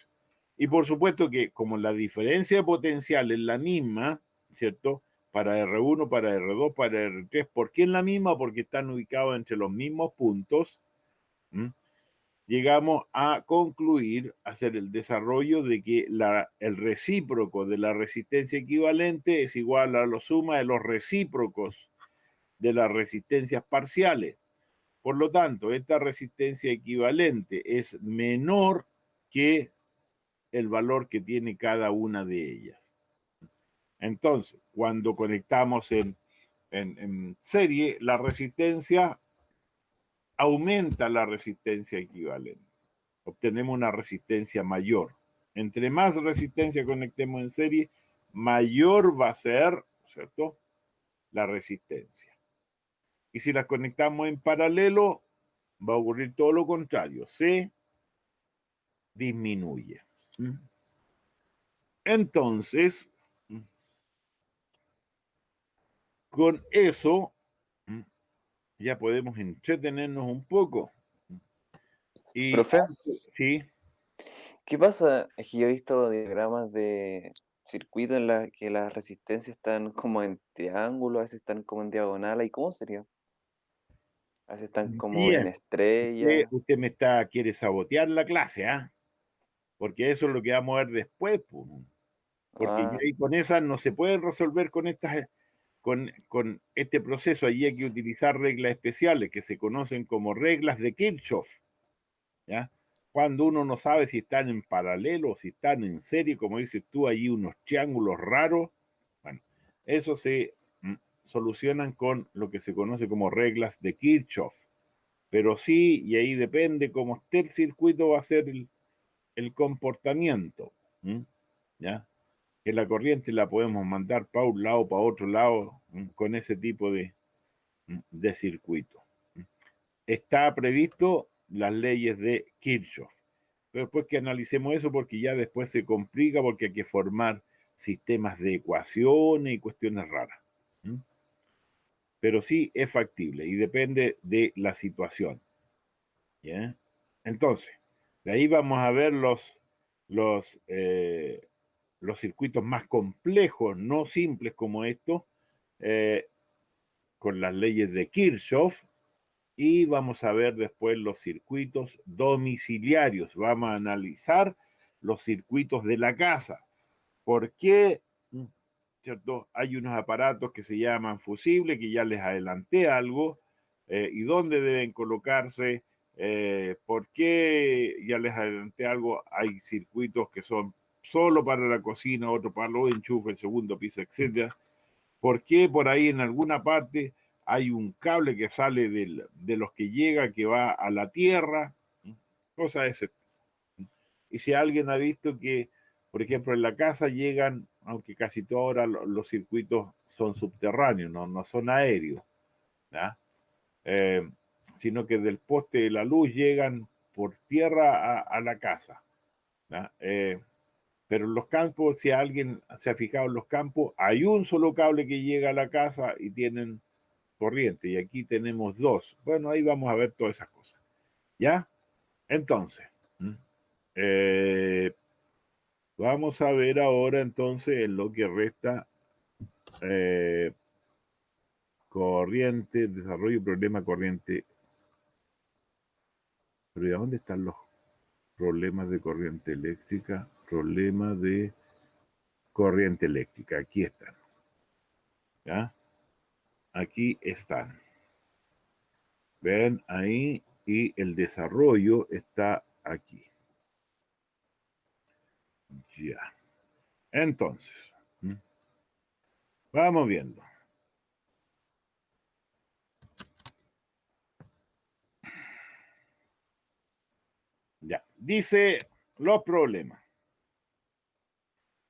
Y por supuesto que como la diferencia de potencial es la misma, ¿cierto?, para R1, para R2, para R3, ¿por qué es la misma? Porque están ubicados entre los mismos puntos. Llegamos a concluir, a hacer el desarrollo de que el recíproco de la resistencia equivalente es igual a la suma de los recíprocos de las resistencias parciales. Por lo tanto, esta resistencia equivalente es menor que el valor que tiene cada una de ellas. Entonces, cuando conectamos en serie, la resistencia aumenta la resistencia equivalente. Obtenemos una resistencia mayor. Entre más resistencia conectemos en serie, mayor va a ser, ¿cierto?, la resistencia. Y si las conectamos en paralelo, va a ocurrir todo lo contrario. Se disminuye. Entonces, con eso ya podemos entretenernos un poco. Y, profe, ¿sí? ¿qué pasa? Es que yo he visto diagramas de circuitos en los que las resistencias están como en triángulo, a veces están como en diagonal. ¿Y cómo sería? A veces están como en Bien. estrella. Usted quiere sabotear la clase, ¿ah? Porque eso es lo que vamos a ver después, pues. Porque ya ahí con esas no se pueden resolver con estas, con este proceso. Allí hay que utilizar reglas especiales que se conocen como reglas de Kirchhoff, ¿ya? Cuando uno no sabe si están en paralelo o si están en serie, como dices tú, allí unos triángulos raros. Bueno, eso se solucionan con lo que se conoce como reglas de Kirchhoff. Pero sí, y ahí depende cómo esté el circuito, va a ser el comportamiento, ¿ya? Que la corriente la podemos mandar para un lado, para otro lado, con ese tipo de circuito. Está previsto las leyes de Kirchhoff. Pero después que analicemos eso, porque ya después se complica, porque hay que formar sistemas de ecuaciones y cuestiones raras. Pero sí es factible y depende de la situación. ¿Ya? Entonces, de ahí vamos a ver los circuitos más complejos, no simples como estos, con las leyes de Kirchhoff, y vamos a ver después los circuitos domiciliarios. Vamos a analizar los circuitos de la casa. ¿Por qué? ¿Cierto? Hay unos aparatos que se llaman fusibles, que ya les adelanté algo, y dónde deben ¿por qué? Ya les adelanté algo, hay circuitos que son solo para la cocina, otro para los enchufes, el segundo piso, etcétera. ¿Por qué por ahí en alguna parte hay un cable que sale de los que llega, que va a la tierra? Cosa de ese. Y si alguien ha visto que, por ejemplo, en la casa llegan, aunque casi toda hora los circuitos son subterráneos, no son aéreos, ¿ya? Sino que del poste de la luz llegan por tierra a la casa, ¿ya? Pero en los campos, si alguien se ha fijado en los campos, hay un solo cable que llega a la casa y tienen corriente, y aquí tenemos dos. Bueno, ahí vamos a ver todas esas cosas. ¿Ya? Entonces, vamos a ver ahora entonces en lo que resta corriente, desarrollo, problema, corriente. Pero ¿y a dónde están los problemas de corriente eléctrica? Problemas de corriente eléctrica. Aquí están. ¿Ya? Aquí están. Ven ahí, y el desarrollo está aquí. Ya. Entonces, vamos viendo. Ya. Dice los problemas.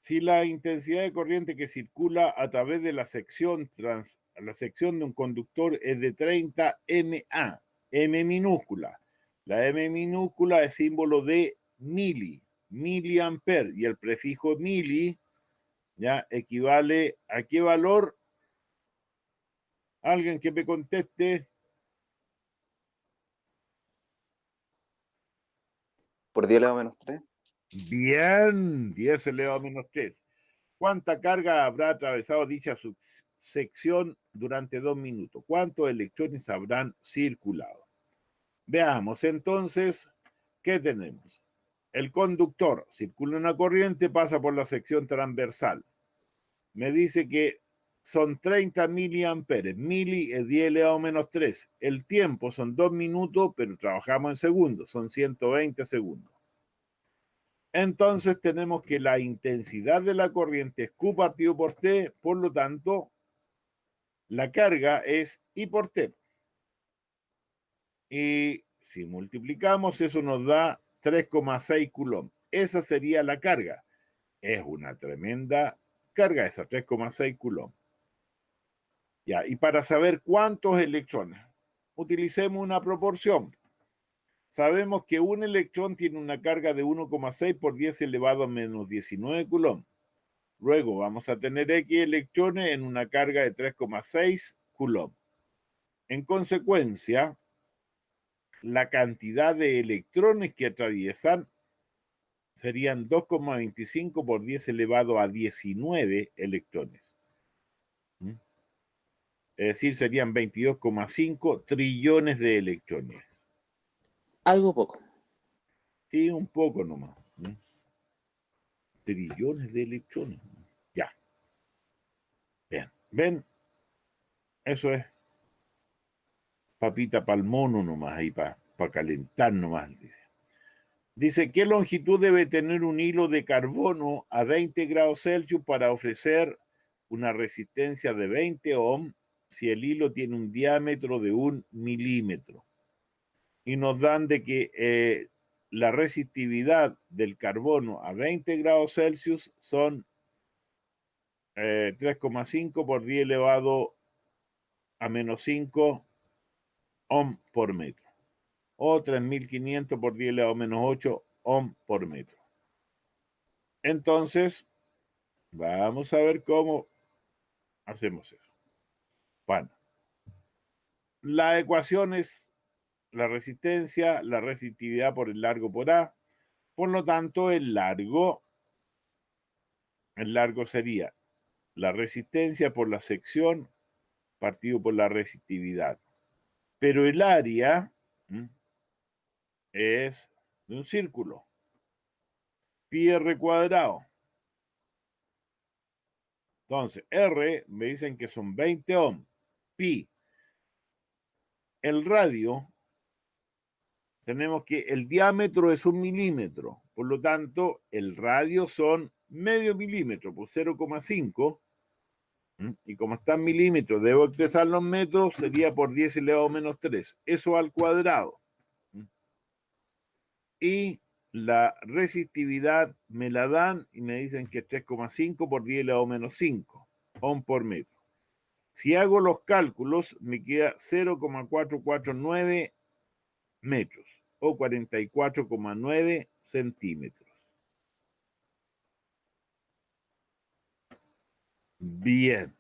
Si la intensidad de corriente que circula a través de la sección de un conductor es de 30 mA, M minúscula. La M minúscula es símbolo de miliamper, y el prefijo mili ya equivale a qué valor. Alguien que me conteste. Por 10 elevado a menos 3. Bien, 10 elevado a menos 3. ¿Cuánta carga habrá atravesado dicha sección durante 2 minutos? ¿Cuántos electrones habrán circulado? Veamos entonces, ¿qué tenemos? El conductor circula una corriente, pasa por la sección transversal. Me dice que son 30 miliamperes. Mili es 10 elevado a menos 3. El tiempo son 2 minutos, pero trabajamos en segundos, son 120 segundos. Entonces tenemos que la intensidad de la corriente es Q partido por T, por lo tanto, la carga es I por T. Y si multiplicamos, eso nos da 3,6 coulomb. Esa sería la carga. Es una tremenda carga esa, 3,6 coulomb. Ya, y para saber cuántos electrones, utilicemos una proporción. Sabemos que un electrón tiene una carga de 1,6 por 10 elevado a menos 19 coulomb. Luego vamos a tener X electrones en una carga de 3,6 coulomb. En consecuencia, la cantidad de electrones que atraviesan serían 2,25 por 10 elevado a 19 electrones. Es decir, serían 22,5 trillones de electrones. Algo poco. Sí, un poco nomás. Trillones de electrones. Ya. Bien. ¿Ven? Eso es papita pa'l mono nomás, ahí para calentar nomás. Dice, ¿qué longitud debe tener un hilo de carbono a 20 grados Celsius para ofrecer una resistencia de 20 ohm si el hilo tiene un diámetro de 1 milímetro? Y nos dan de que la resistividad del carbono a 20 grados Celsius son 3,5 por 10 elevado a menos 5 ohm por metro. O 3.500 por 10 elevado a menos 8 ohm por metro. Entonces, vamos a ver cómo hacemos eso. Bueno, la ecuación es la resistencia, la resistividad por el largo por A. Por lo tanto, el largo sería la resistencia por la sección partido por la resistividad. Pero el área es de un círculo. Pi r cuadrado. Entonces, R me dicen que son 20 ohm. Pi. El radio, tenemos que el diámetro es 1 milímetro. Por lo tanto, el radio son medio milímetro, por 0,5. Y como está en milímetros, debo expresar los metros, sería por 10 elevado a menos 3. Eso al cuadrado. Y la resistividad me la dan y me dicen que es 3,5 por 10 elevado a menos 5 ohm por metro. Si hago los cálculos, me queda 0,449 metros o 44,9 centímetros. Bien.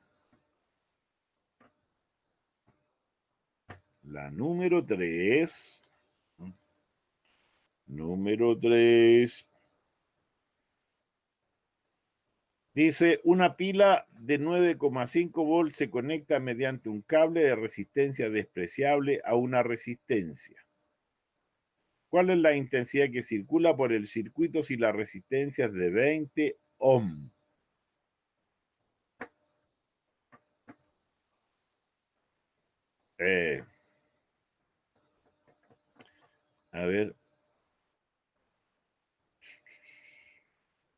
La número 3. Número 3. Dice, una pila de 9,5 volts se conecta mediante un cable de resistencia despreciable a una resistencia. ¿Cuál es la intensidad que circula por el circuito si la resistencia es de 20 ohm? A ver.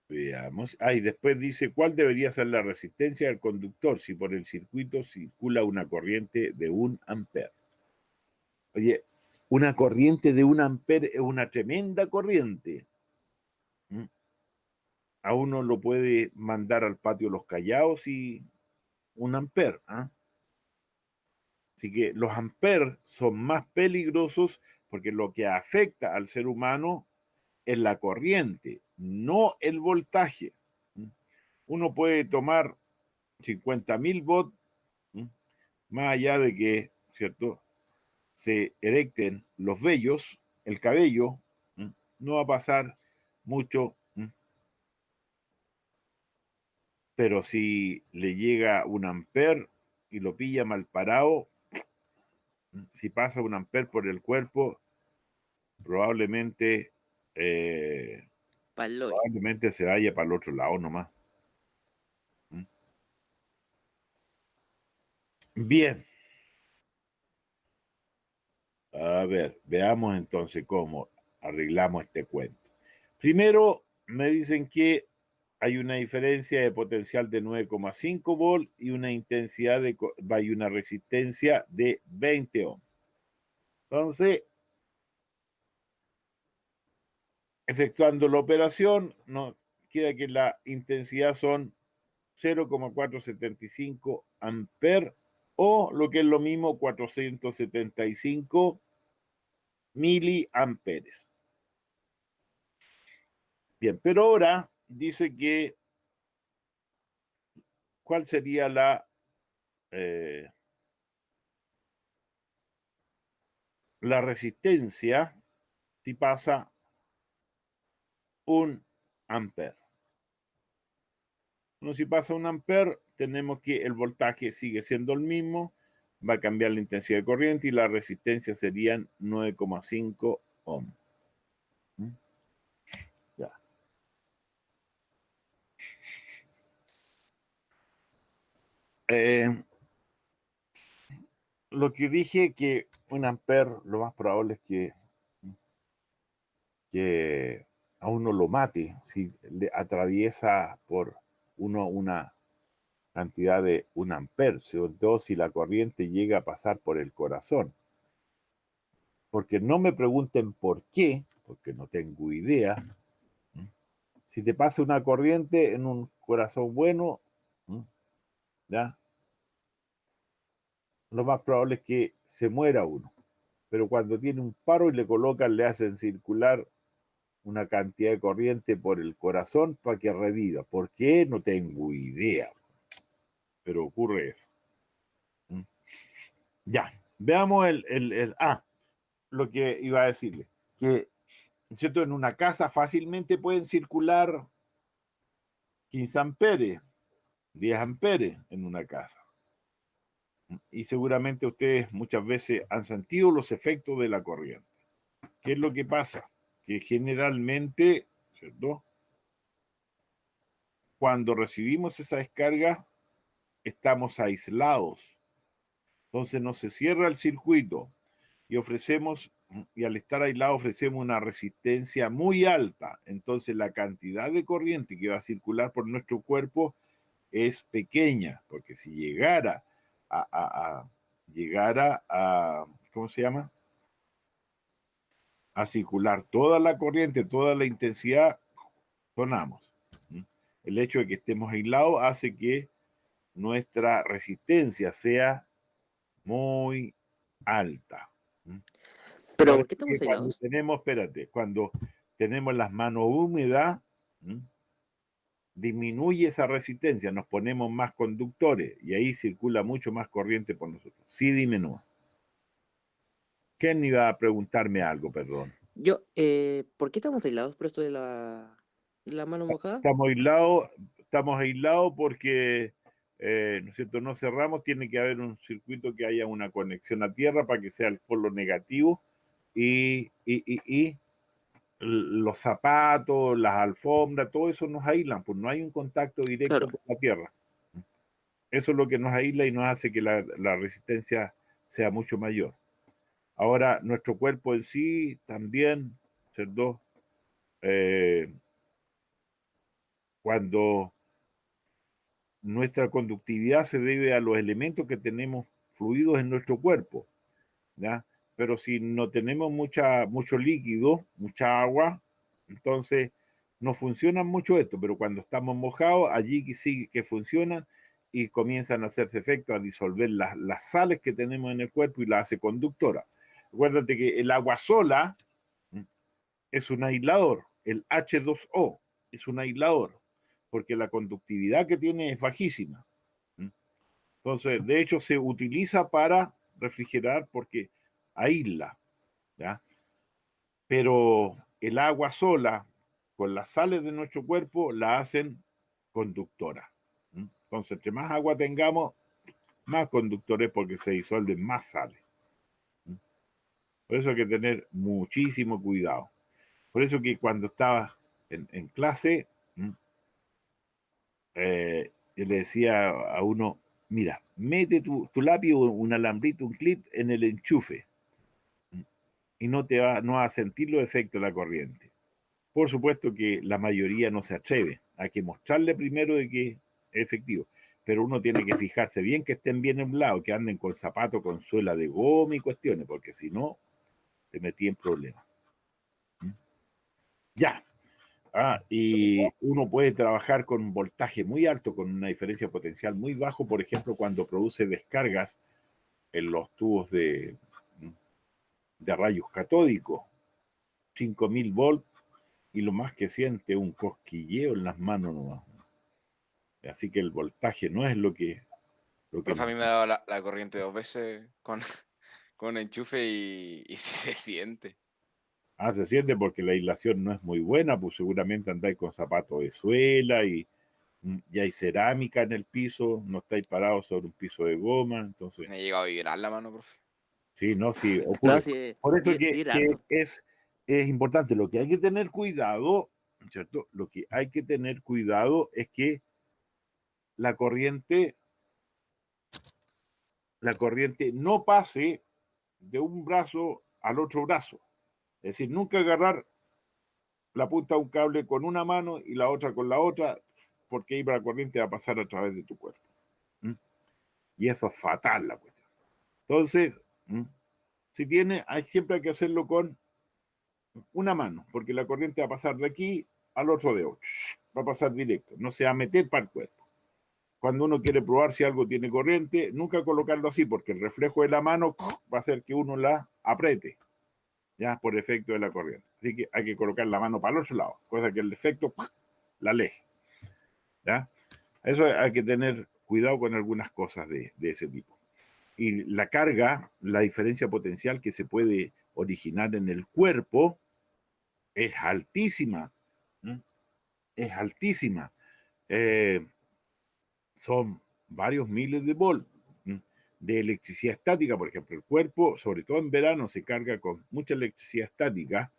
Veamos. Y después dice, ¿cuál debería ser la resistencia del conductor si por el circuito circula una corriente de 1 ampere? Oye, una corriente de 1 ampere es una tremenda corriente. A uno lo puede mandar al patio Los Callados y 1 ampere. Así que los amperes son más peligrosos porque lo que afecta al ser humano es la corriente, no el voltaje. Uno puede tomar 50.000 volts, más allá de que, ¿cierto?, se erecten los vellos, el cabello, no va a pasar mucho. Pero si le llega 1 ampere y lo pilla mal parado, si pasa 1 ampere por el cuerpo, probablemente se vaya para el otro lado nomás. Bien. A ver, veamos entonces cómo arreglamos este cuento. Primero, me dicen que hay una diferencia de potencial de 9,5 volts y una intensidad y una resistencia de 20 ohms. Entonces, efectuando la operación, nos queda que la intensidad son 0,475 amperes o lo que es lo mismo 475 miliamperes. Bien, pero ahora dice que ¿cuál sería la resistencia si pasa 1 ampere? Bueno, si pasa 1 ampere, tenemos que el voltaje sigue siendo el mismo, va a cambiar la intensidad de corriente y la resistencia serían 9,5 ohm. Ya. Lo que dije que 1 ampere, lo más probable es que a uno lo mate si le atraviesa por una cantidad de 1 ampere, sobre todo si la corriente llega a pasar por el corazón. Porque no me pregunten por qué, porque no tengo idea. Si te pasa una corriente en un corazón bueno, ¿ya?, lo más probable es que se muera uno. Pero cuando tiene un paro y le hacen circular una cantidad de corriente por el corazón para que reviva. ¿Por qué? No tengo idea. Pero ocurre eso. Ya, veamos lo que iba a decirle. Que, ¿cierto?, en una casa fácilmente pueden circular 15 amperes, 10 amperes en una casa. Y seguramente ustedes muchas veces han sentido los efectos de la corriente. ¿Qué es lo que pasa? Que generalmente, ¿cierto?, cuando recibimos esa descarga, estamos aislados. Entonces no se cierra el circuito y ofrecemos y al estar aislado ofrecemos una resistencia muy alta. Entonces la cantidad de corriente que va a circular por nuestro cuerpo es pequeña, porque si llegara a ¿cómo se llama? A circular toda la corriente, toda la intensidad, sonamos. El hecho de que estemos aislados hace que nuestra resistencia sea muy alta. Pero Por ¿por eso qué que estamos cuando aislados? tenemos, espérate, cuando tenemos las manos húmedas, disminuye esa resistencia, nos ponemos más conductores y ahí circula mucho más corriente por nosotros. Sí, dime no. ¿Quién iba a preguntarme algo, perdón? Yo, ¿por qué estamos aislados por esto de la mano mojada? Estamos aislados porque, ¿no es cierto? No cerramos, tiene que haber un circuito que haya una conexión a tierra para que sea el polo negativo y los zapatos, las alfombras, todo eso nos aíslan, pues no hay un contacto directo Claro. con la tierra. Eso es lo que nos aísla y nos hace que la resistencia sea mucho mayor. Ahora, nuestro cuerpo en sí también, ¿cierto? Cuando nuestra conductividad se debe a los elementos que tenemos fluidos en nuestro cuerpo, ¿ya? Pero si no tenemos mucho líquido, mucha agua, entonces no funciona mucho esto, pero cuando estamos mojados, allí sí que funcionan y comienzan a hacerse efecto, a disolver las sales que tenemos en el cuerpo y la hace conductora. Acuérdate que el agua sola es un aislador, el H2O es un aislador, porque la conductividad que tiene es bajísima. Entonces, de hecho, se utiliza para refrigerar porque aísla, ¿ya? Pero el agua sola, con las sales de nuestro cuerpo, la hacen conductora. Entonces, entre más agua tengamos, más conductores porque se disuelven más sales. Por eso hay que tener muchísimo cuidado. Por eso que cuando estaba en clase, yo le decía a uno, mira, mete tu lápiz o un alambrito, un clip en el enchufe y no vas a sentir los efectos de la corriente. Por supuesto que la mayoría no se atreve. Hay que mostrarle primero de que es efectivo. Pero uno tiene que fijarse bien que estén bien emblados, que anden con zapatos con suela de goma y cuestiones, porque si no, te metí en problemas. Ya. Y uno puede trabajar con un voltaje muy alto, con una diferencia potencial muy bajo, por ejemplo, cuando produce descargas en los tubos de rayos catódicos, 5000 volts, y lo más que siente un cosquilleo en las manos nomás. Así que el voltaje no es lo que Profe, a mí me ha dado la corriente 2 veces con enchufe y sí se siente. se siente porque la aislación no es muy buena, pues seguramente andáis con zapatos de suela y hay cerámica en el piso, no estáis parados sobre un piso de goma, entonces... Me ha llegado a vibrar la mano, profe. Sí, no, sí, ocurre. No, sí, Por eso vibra que harto. es importante. Lo que hay que tener cuidado, ¿cierto? Lo que hay que tener cuidado es que la corriente no pase de un brazo al otro brazo. Es decir, nunca agarrar la punta de un cable con una mano y la otra con la otra, porque ahí la corriente va a pasar a través de tu cuerpo. Y eso es fatal, la cuestión. Entonces, si siempre hay que hacerlo con una mano, porque la corriente va a pasar de aquí al otro dedo. Va a pasar directo, no se va a meter para el cuerpo. Cuando uno quiere probar si algo tiene corriente, nunca colocarlo así, porque el reflejo de la mano va a hacer que uno la apriete, ya por efecto de la corriente. Así que hay que colocar la mano para el otro lado, cosa que el efecto la aleje. ¿Ya? Eso hay que tener cuidado con algunas cosas de ese tipo. Y la carga, la diferencia potencial que se puede originar en el cuerpo es altísima. Es altísima. Son varios miles de volts de electricidad estática. Por ejemplo, el cuerpo, sobre todo en verano, se carga con mucha electricidad estática,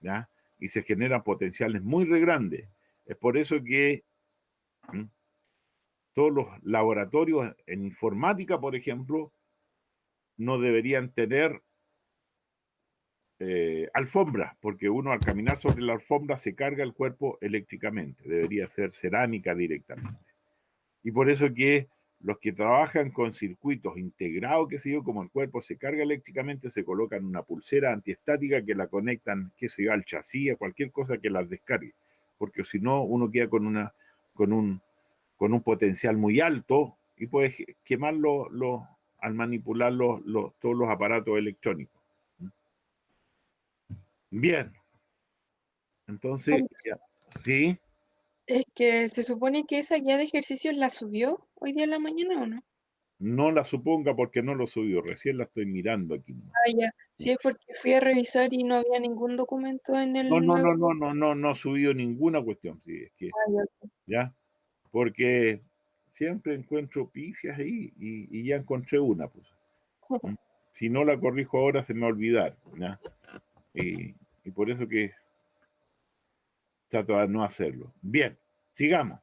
¿ya? Y se generan potenciales muy grandes. Es por eso que todos los laboratorios en informática, por ejemplo, no deberían tener alfombra, porque uno al caminar sobre la alfombra se carga el cuerpo eléctricamente, debería ser cerámica directamente. Y por eso que los que trabajan con circuitos integrados, qué sé yo, como el cuerpo se carga eléctricamente, se colocan una pulsera antiestática que la conectan, qué sé yo, al chasis, a cualquier cosa que las descargue, porque si no uno queda con un potencial muy alto y puede quemarlo al manipular todos los aparatos electrónicos. Bien. Entonces, ya. ¿Sí? Es que se supone que esa guía de ejercicios la subió hoy día en la mañana, ¿o no? No la suponga porque no lo subió, recién la estoy mirando aquí. Ah, ya. Sí, es porque fui a revisar y no había ningún documento en el nuevo. No subió ninguna cuestión, sí, es que, Ah, ya, porque siempre encuentro pifias ahí y ya encontré una, pues. ya. Si no la corrijo ahora se me va a olvidar, ¿ya? Y por eso que trato de no hacerlo. Bien, sigamos.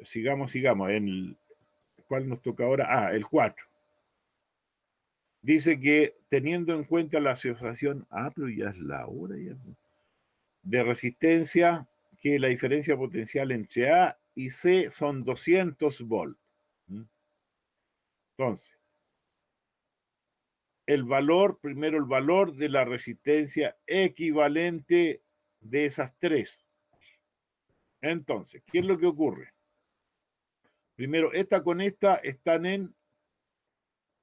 Sigamos. ¿Cuál nos toca ahora? Ah, el 4. Dice que teniendo en cuenta la asociación, pero ya es la hora ya, de resistencia, que la diferencia potencial entre A y C son 200 volts. Entonces, primero el valor de la resistencia equivalente de esas tres. Entonces, ¿qué es lo que ocurre? Primero, esta con esta están en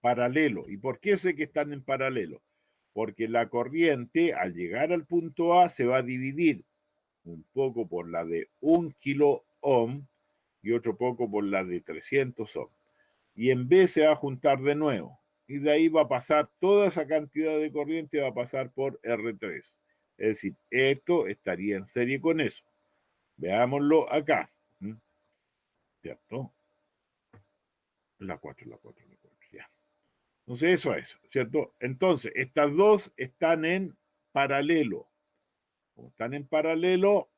paralelo. ¿Y por qué sé que están en paralelo? Porque la corriente, al llegar al punto A, se va a dividir un poco por la de 1 kilo ohm y otro poco por la de 300 ohm. Y en B se va a juntar de nuevo. Y de ahí va a pasar toda esa cantidad de corriente, va a pasar por R3. Es decir, esto estaría en serie con eso. Veámoslo acá. ¿Cierto? La 4, ya. Entonces eso es, ¿cierto? Entonces, estas dos están en paralelo. Como están en paralelo,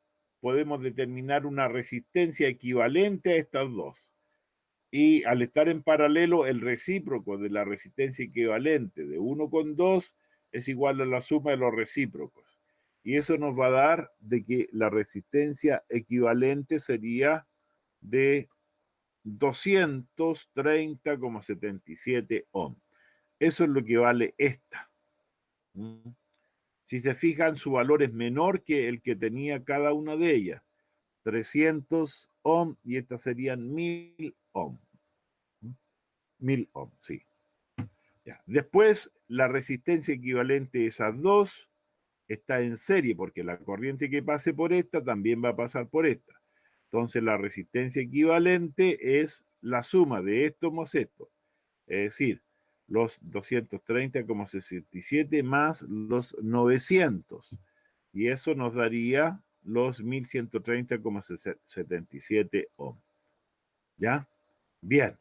podemos determinar una resistencia equivalente a estas dos. Y al estar en paralelo, el recíproco de la resistencia equivalente de 1 con 2 es igual a la suma de los recíprocos. Y eso nos va a dar de que la resistencia equivalente sería de 230,77 ohm. Eso es lo que vale esta. Si se fijan, su valor es menor que el que tenía cada una de ellas. 300 ohm y estas serían 1000 ohm. 1000 ohm, sí. Ya. Después, la resistencia equivalente a esas dos está en serie, porque la corriente que pase por esta también va a pasar por esta. Entonces, la resistencia equivalente es la suma de esto más esto. Es decir, los 230,67 más los 900. Y eso nos daría los 1130,77 ohm. ¿Ya? Bien.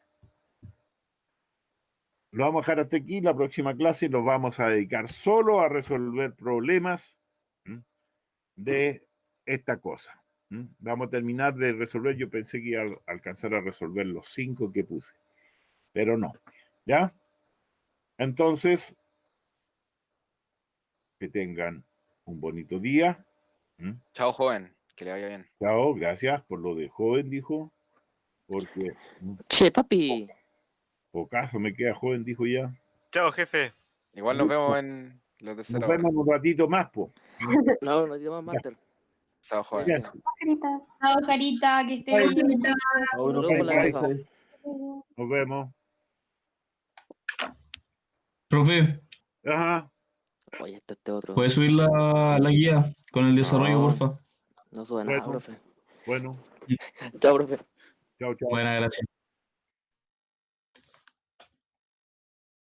Lo vamos a dejar hasta aquí. La próxima clase nos vamos a dedicar solo a resolver problemas de esta cosa. Vamos a terminar de resolver. Yo pensé que iba a alcanzar a resolver los 5 que puse, pero no. ¿Ya? Entonces, que tengan un bonito día. Chao, joven. Que le vaya bien. Chao, gracias por lo de joven, dijo. Porque. Che, papi. Pocaso me queda joven, dijo ya. Chao, jefe. Igual nos vemos en la tercera Nos vemos hora. un ratito más, po. No digo más, Master. Chao, joven. Ya. Chao, Carita, que esté Bye. bien. Saludos por la empresa. Nos vemos. Profe, Ajá. Oye, este otro. ¿puedes subir la guía con el desarrollo, No, porfa? no sube nada, Bueno. profe. Bueno. Chao, profe. Chao, chao. Buenas, gracias.